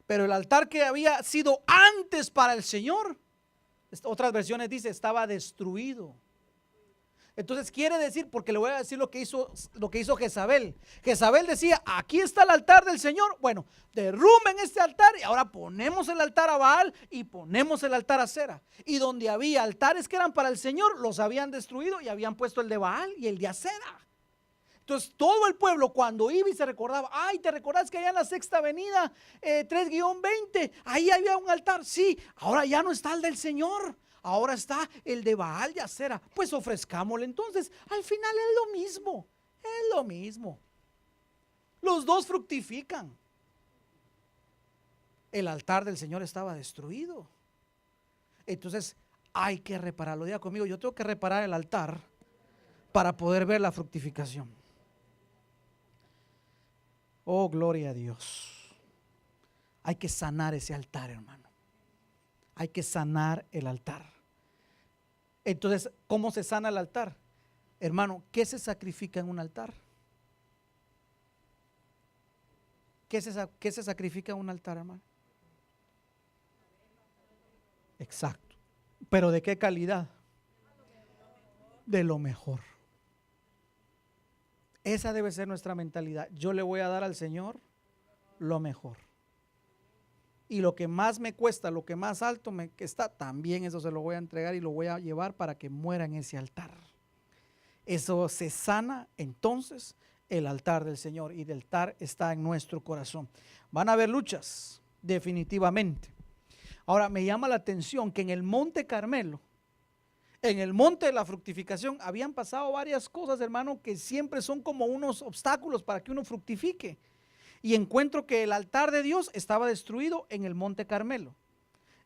Pero el altar que había sido antes para el Señor, otras versiones dice, estaba destruido. Entonces quiere decir, porque le voy a decir lo que hizo Jezabel. Jezabel decía: aquí está el altar del Señor. Bueno, derrumben este altar y ahora ponemos el altar a Baal y ponemos el altar a Acera. Y donde había altares que eran para el Señor, los habían destruido y habían puesto el de Baal y el de Acera. Entonces todo el pueblo, cuando iba y se recordaba: ay, ¿te recordás que allá en la Sexta Avenida 3-20, ahí había un altar? Sí, ahora ya no está el del Señor, ahora está el de Baal y Acera. Pues ofrezcámosle. Entonces al final es lo mismo. Los dos fructifican. El altar del Señor estaba destruido. Entonces hay que repararlo. Diga conmigo: yo tengo que reparar el altar para poder ver la fructificación. Oh, gloria a Dios. Hay que sanar ese altar, hermano. Hay que sanar el altar. Entonces, ¿cómo se sana el altar? Hermano, ¿qué se sacrifica en un altar? ¿Qué se sacrifica en un altar, hermano? Exacto. ¿Pero de qué calidad? De lo mejor. Esa debe ser nuestra mentalidad. Yo le voy a dar al Señor lo mejor. Y lo que más me cuesta, lo que más alto que está, también eso se lo voy a entregar y lo voy a llevar para que muera en ese altar. Eso se sana entonces el altar del Señor, y el altar está en nuestro corazón. Van a haber luchas, definitivamente. Ahora me llama la atención que en el Monte Carmelo, en el monte de la fructificación, habían pasado varias cosas, hermano, que siempre son como unos obstáculos para que uno fructifique. Y encuentro que el altar de Dios estaba destruido en el Monte Carmelo.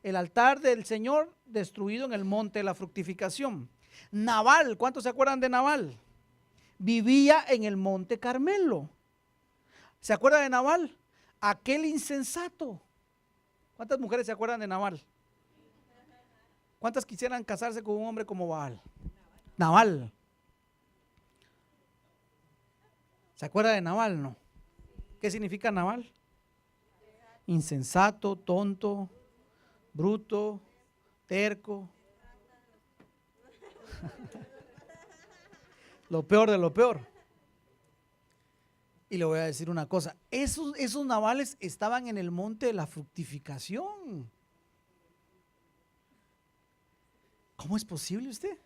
El altar del Señor destruido en el monte de la fructificación. Nabal, ¿cuántos se acuerdan de Nabal? Vivía en el Monte Carmelo. ¿Se acuerdan de Nabal? Aquel insensato. ¿Cuántas mujeres se acuerdan de Nabal? ¿Cuántas quisieran casarse con un hombre como Baal? Nabal. ¿Se acuerda de Nabal? No. ¿Qué significa Nabal? Insensato, tonto, bruto, terco. Lo peor de lo peor. Y le voy a decir una cosa: esos Nabales estaban en el monte de la fructificación. ¿Cómo es posible usted?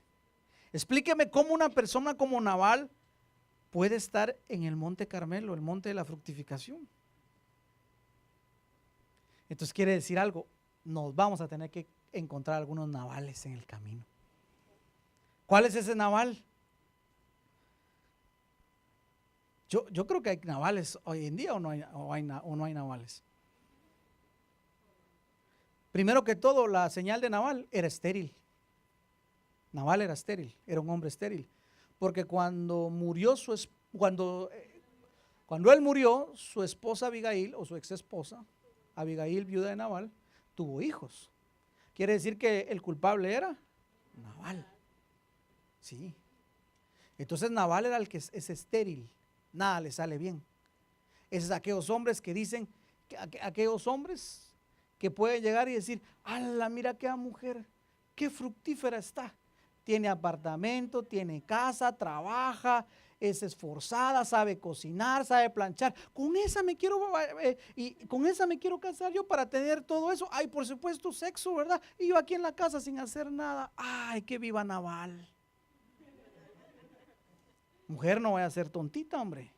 Explíqueme cómo una persona como Nabal puede estar en el Monte Carmelo, el monte de la fructificación. Entonces quiere decir algo: nos vamos a tener que encontrar algunos Nabales en el camino. ¿Cuál es ese Nabal? Yo creo que hay Nabales hoy en día, o no hay Nabales. Primero que todo, la señal de Nabal era estéril. Nabal era estéril, era un hombre estéril, porque cuando él murió, su esposa Abigail, o su ex esposa Abigail, viuda de Nabal, tuvo hijos. Quiere decir que el culpable era Nabal. Sí. Entonces Nabal era el que es estéril, nada le sale bien. Es aquellos hombres que dicen, aquellos hombres que pueden llegar y decir: ¡ala, mira qué mujer, qué fructífera está! Tiene apartamento, tiene casa, trabaja, es esforzada, sabe cocinar, sabe planchar. Con esa me quiero casar yo para tener todo eso. Ay, por supuesto, sexo, ¿verdad? Y yo aquí en la casa sin hacer nada. Ay, que viva Nabal. Mujer, no vaya a ser tontita, hombre.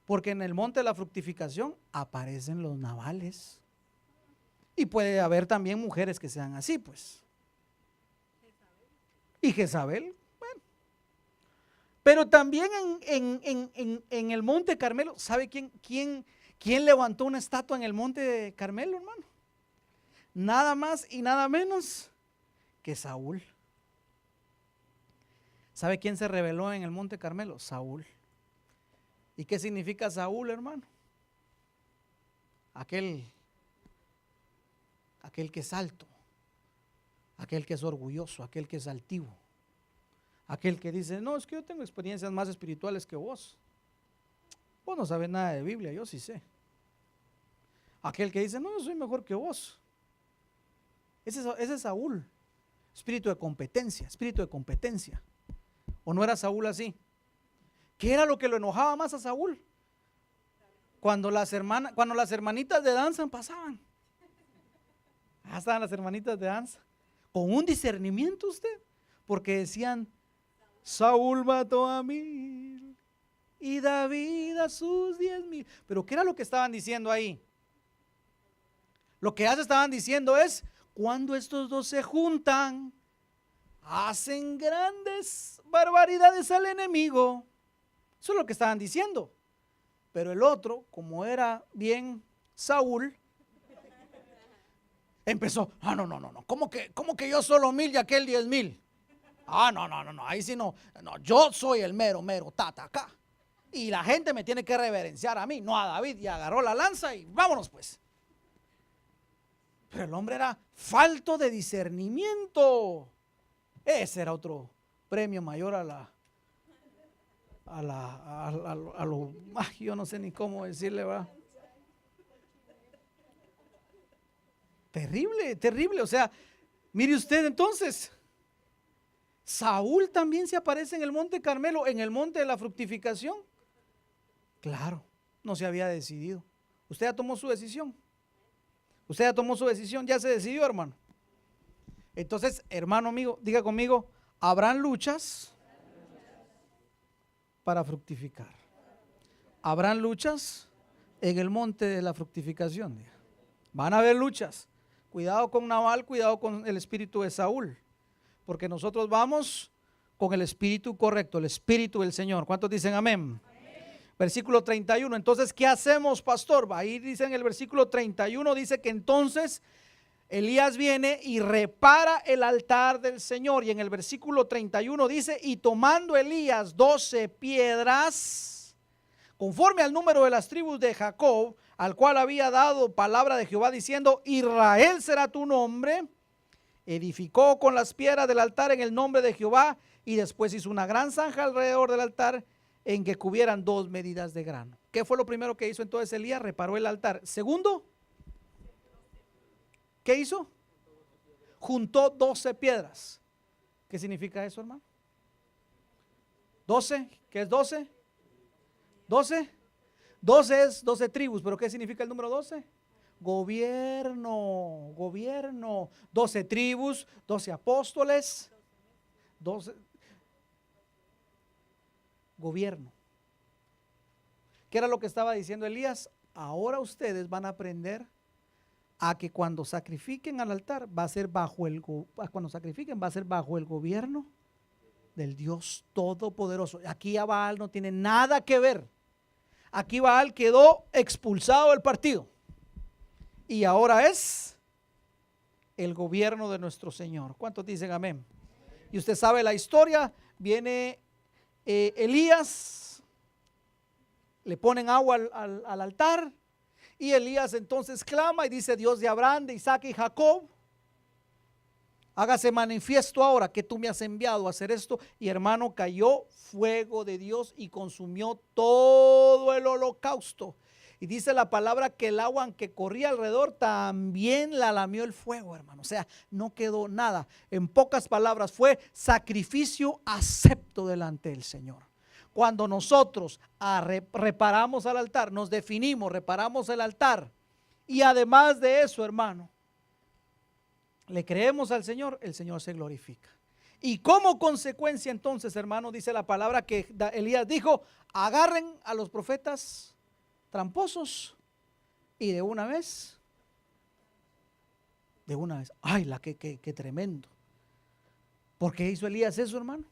Porque en el monte de la fructificación aparecen los navales. Y puede haber también mujeres que sean así, pues. Y Jezabel, bueno. Pero también en el monte Carmelo, ¿sabe quién levantó una estatua en el monte Carmelo, hermano? Nada más y nada menos que Saúl. ¿Sabe quién se rebeló en el monte Carmelo? Saúl. ¿Y qué significa Saúl, hermano? Aquel que es alto, aquel que es orgulloso, aquel que es altivo, aquel que dice, no, es que yo tengo experiencias más espirituales que vos. Vos no sabes nada de Biblia, yo sí sé. Aquel que dice, no, yo soy mejor que vos. Ese es Saúl. Espíritu de competencia. ¿O no era Saúl así? ¿Qué era lo que lo enojaba más a Saúl? Cuando las hermanitas de danza pasaban. Estaban las hermanitas de danza. Con un discernimiento usted. Porque decían, Saúl mató a 1000 y David a sus 10,000. Pero ¿qué era lo que estaban diciendo ahí? Lo que estaban diciendo es, cuando estos dos se juntan, hacen grandes barbaridades al enemigo. Eso es lo que estaban diciendo. Pero el otro, como era bien Saúl, empezó, no, ¿cómo que yo solo 1000 y aquel 10,000? No, ahí sí no, yo soy el mero tata acá. Y la gente me tiene que reverenciar a mí, no a David. Y agarró la lanza y vámonos pues. Pero el hombre era falto de discernimiento. Ese era otro premio mayor yo no sé ni cómo decirle, ¿verdad? Terrible, o sea, mire usted entonces, Saúl también se aparece en el monte Carmelo, en el monte de la fructificación. Claro, no se había decidido. Usted ya tomó su decisión. Ya se decidió, hermano. Entonces, hermano amigo, diga conmigo, habrán luchas para fructificar. Habrán luchas en el monte de la fructificación. Van a haber luchas. Cuidado con Nabal, cuidado con el espíritu de Saúl. Porque nosotros vamos con el espíritu correcto, el espíritu del Señor. ¿Cuántos dicen amén? Versículo 31. Entonces, ¿qué hacemos, pastor? Ahí dice en el versículo 31, dice que entonces Elías viene y repara el altar del Señor. Y en el versículo 31 dice, y tomando Elías 12 piedras, conforme al número de las tribus de Jacob, al cual había dado palabra de Jehová diciendo, Israel será tu nombre, edificó con las piedras del altar en el nombre de Jehová, y después hizo una gran zanja alrededor del altar en que cubieran 2 medidas de grano. ¿Qué fue lo primero que hizo entonces Elías? Reparó el altar. Segundo, ¿qué hizo? Juntó 12 piedras. ¿Qué significa eso, hermano? 12, ¿qué es 12? 12 es 12 tribus, pero ¿qué significa el número 12? Gobierno. 12 tribus, 12 apóstoles, 12 gobierno. ¿Qué era lo que estaba diciendo Elías? Ahora ustedes van a aprender a que cuando sacrifiquen al altar va a ser bajo el gobierno del Dios Todopoderoso. Aquí ya Baal no tiene nada que ver. Aquí Baal quedó expulsado del partido. Y ahora es el gobierno de nuestro Señor. ¿Cuántos dicen amén? Y usted sabe la historia. Viene Elías, le ponen agua al altar. Y Elías entonces clama y dice, Dios de Abraham, de Isaac y Jacob, hágase manifiesto ahora que tú me has enviado a hacer esto. Y hermano, cayó fuego de Dios y consumió todo el holocausto. Y dice la palabra que el agua que corría alrededor también la lamió el fuego, hermano. O sea, no quedó nada. En pocas palabras, fue sacrificio acepto delante del Señor. Cuando nosotros reparamos al altar, nos definimos, reparamos el altar. Y además de eso, hermano, le creemos al Señor, el Señor se glorifica. Y como consecuencia entonces, hermano, dice la palabra que Elías dijo, agarren a los profetas tramposos y de una vez, ¡ay, qué tremendo! ¿Por qué hizo Elías eso, hermano?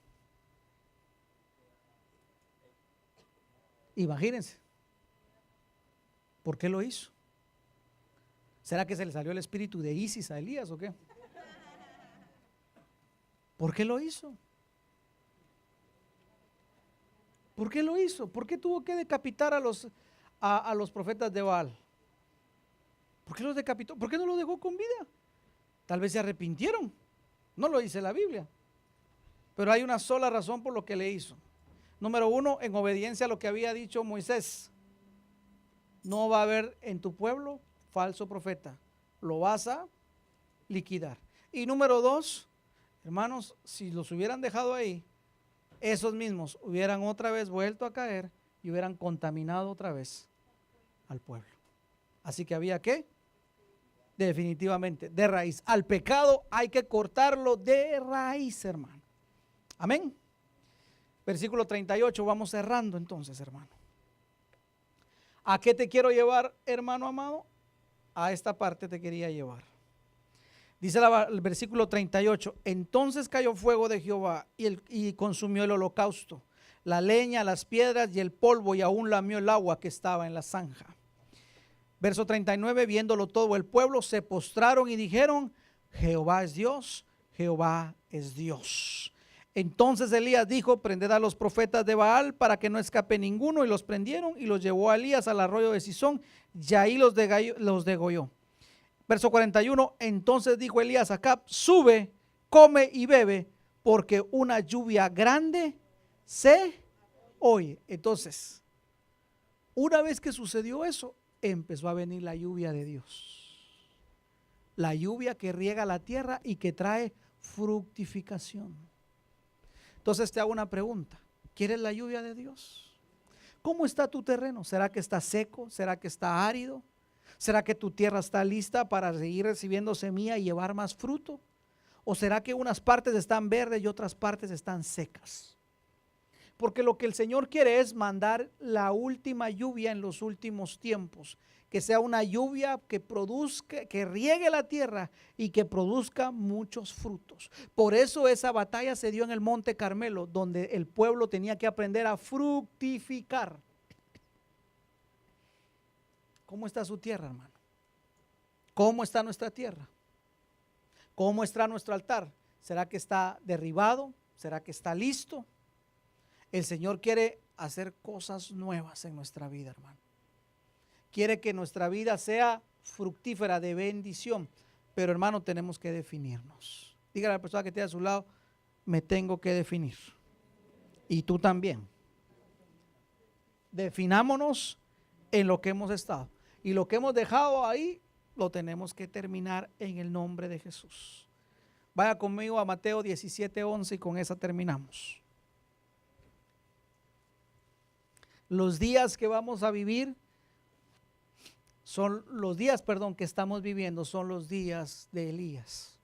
Imagínense, ¿por qué lo hizo? ¿Será que se le salió el espíritu de Isis a Elías o qué? ¿Por qué lo hizo? ¿Por qué lo hizo? ¿Por qué tuvo que decapitar a los profetas de Baal? ¿Por qué los decapitó? ¿Por qué no los dejó con vida? Tal vez se arrepintieron. No lo dice la Biblia. Pero hay una sola razón por lo que le hizo. Número uno, en obediencia a lo que había dicho Moisés. No va a haber en tu pueblo falso profeta. Lo vas a liquidar. Y número dos, hermanos, si los hubieran dejado ahí, esos mismos hubieran otra vez vuelto a caer y hubieran contaminado otra vez al pueblo. Así que había que, definitivamente, de raíz. Al pecado hay que cortarlo de raíz, hermano. Amén. Versículo 38, vamos cerrando entonces, hermano. ¿A qué te quiero llevar, hermano amado? A esta parte te quería llevar. Dice el versículo 38, entonces cayó fuego de Jehová y consumió el holocausto, la leña, las piedras y el polvo, y aún lamió el agua que estaba en la zanja. Verso 39, viéndolo todo el pueblo, se postraron y dijeron, Jehová es Dios, Jehová es Dios. Entonces Elías dijo, prended a los profetas de Baal para que no escape ninguno, y los prendieron y los llevó a Elías al arroyo de Sison, y ahí los degolló. Verso 41, entonces dijo Elías a Acab, sube, come y bebe, porque una lluvia grande se oye. Entonces, una vez que sucedió eso, empezó a venir la lluvia de Dios. La lluvia que riega la tierra y que trae fructificación. Entonces te hago una pregunta, ¿quieres la lluvia de Dios? ¿Cómo está tu terreno? ¿Será que está seco? ¿Será que está árido? ¿Será que tu tierra está lista para seguir recibiendo semilla y llevar más fruto? ¿O será que unas partes están verdes y otras partes están secas? Porque lo que el Señor quiere es mandar la última lluvia en los últimos tiempos, que sea una lluvia que produzca, que riegue la tierra y que produzca muchos frutos. Por eso esa batalla se dio en el Monte Carmelo, donde el pueblo tenía que aprender a fructificar. ¿Cómo está su tierra, hermano? ¿Cómo está nuestra tierra? ¿Cómo está nuestro altar? ¿Será que está derribado? ¿Será que está listo? El Señor quiere hacer cosas nuevas en nuestra vida, hermano. Quiere que nuestra vida sea fructífera, de bendición. Pero, hermano, tenemos que definirnos. Dígale a la persona que esté a su lado, me tengo que definir. Y tú también. Definámonos en lo que hemos estado. Y lo que hemos dejado ahí, lo tenemos que terminar en el nombre de Jesús. Vaya conmigo a Mateo 17:11 y con esa terminamos. Los días que vamos a vivir son los días, que estamos viviendo son los días de Elías.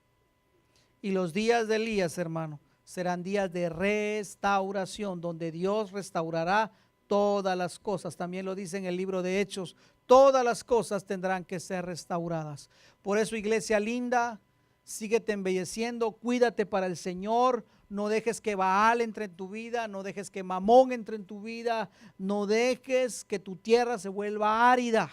Y los días de Elías, hermano, serán días de restauración, donde Dios restaurará todas las cosas. También lo dice en el libro de Hechos, todas las cosas tendrán que ser restauradas. Por eso, iglesia linda, síguete embelleciendo, cuídate para el Señor. No dejes que Baal entre en tu vida, no dejes que Mamón entre en tu vida, no dejes que tu tierra se vuelva árida,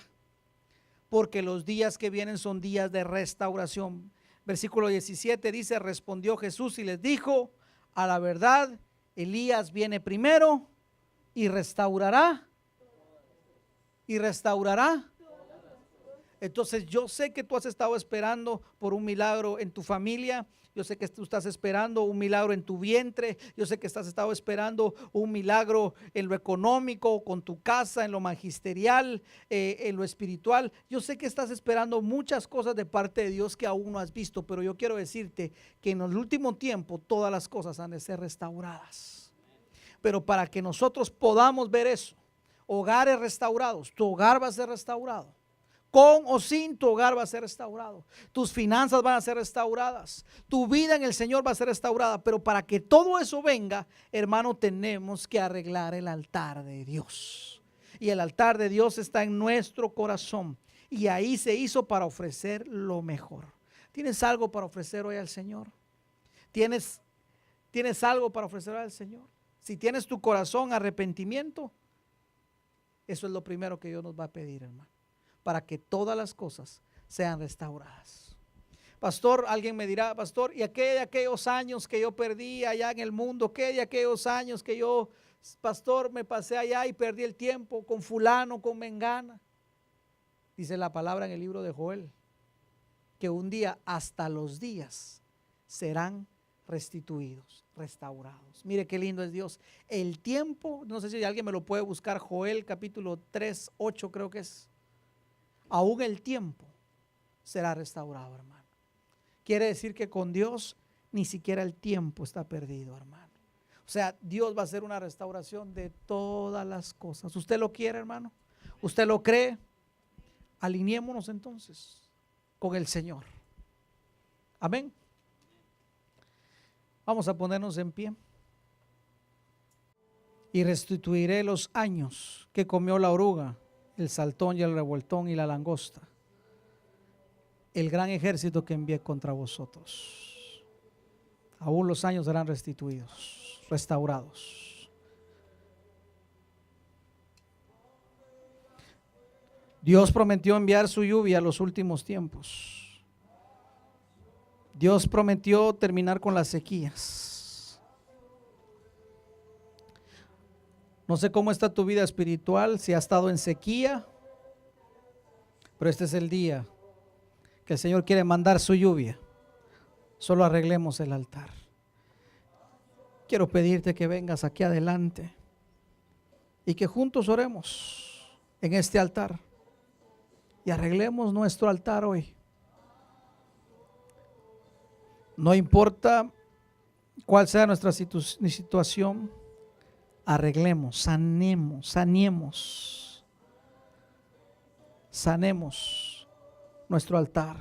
porque los días que vienen son días de restauración. Versículo 17 dice, respondió Jesús y les dijo, a la verdad, Elías viene primero y restaurará. Entonces yo sé que tú has estado esperando por un milagro en tu familia. Yo sé que tú estás esperando un milagro en tu vientre. Yo sé que estado esperando un milagro en lo económico, con tu casa, en lo magisterial, en lo espiritual. Yo sé que estás esperando muchas cosas de parte de Dios que aún no has visto, pero yo quiero decirte que en el último tiempo todas las cosas han de ser restauradas. Pero para que nosotros podamos ver eso, hogares restaurados, tu hogar va a ser restaurado. Con o sin, tu hogar va a ser restaurado. Tus finanzas van a ser restauradas. Tu vida en el Señor va a ser restaurada. Pero para que todo eso venga, hermano, tenemos que arreglar el altar de Dios. Y el altar de Dios está en nuestro corazón. Y ahí se hizo para ofrecer lo mejor. ¿Tienes algo para ofrecer hoy al Señor? ¿Tienes algo para ofrecer al Señor? Si tienes tu corazón arrepentimiento, eso es lo primero que Dios nos va a pedir, hermano, para que todas las cosas sean restauradas. Pastor, alguien me dirá, pastor, ¿y qué de aquellos años que yo perdí allá en el mundo? ¿Qué de aquellos años que yo, pastor, me pasé allá y perdí el tiempo con fulano, con mengana? Dice la palabra en el libro de Joel, que un día, hasta los días, serán restituidos, restaurados. Mire qué lindo es Dios. El tiempo, no sé si alguien me lo puede buscar, Joel capítulo 3, 8 creo que es. Aún el tiempo será restaurado, hermano. Quiere decir que con Dios ni siquiera el tiempo está perdido, hermano. O sea, Dios va a hacer una restauración de todas las cosas. ¿Usted lo quiere, hermano? ¿Usted lo cree? Alineémonos entonces con el Señor. Amén. Vamos a ponernos en pie. Y restituiré los años que comió la oruga, el saltón y el revoltón y la langosta, el gran ejército que envié contra vosotros. Aún los años serán restituidos, restaurados. Dios prometió enviar su lluvia a los últimos tiempos. Dios prometió terminar con las sequías. No sé cómo está tu vida espiritual, si ha estado en sequía, pero este es el día que el Señor quiere mandar su lluvia. Solo arreglemos el altar. Quiero pedirte que vengas aquí adelante y que juntos oremos en este altar y arreglemos nuestro altar hoy. No importa cuál sea nuestra situación, arreglemos, sanemos nuestro altar.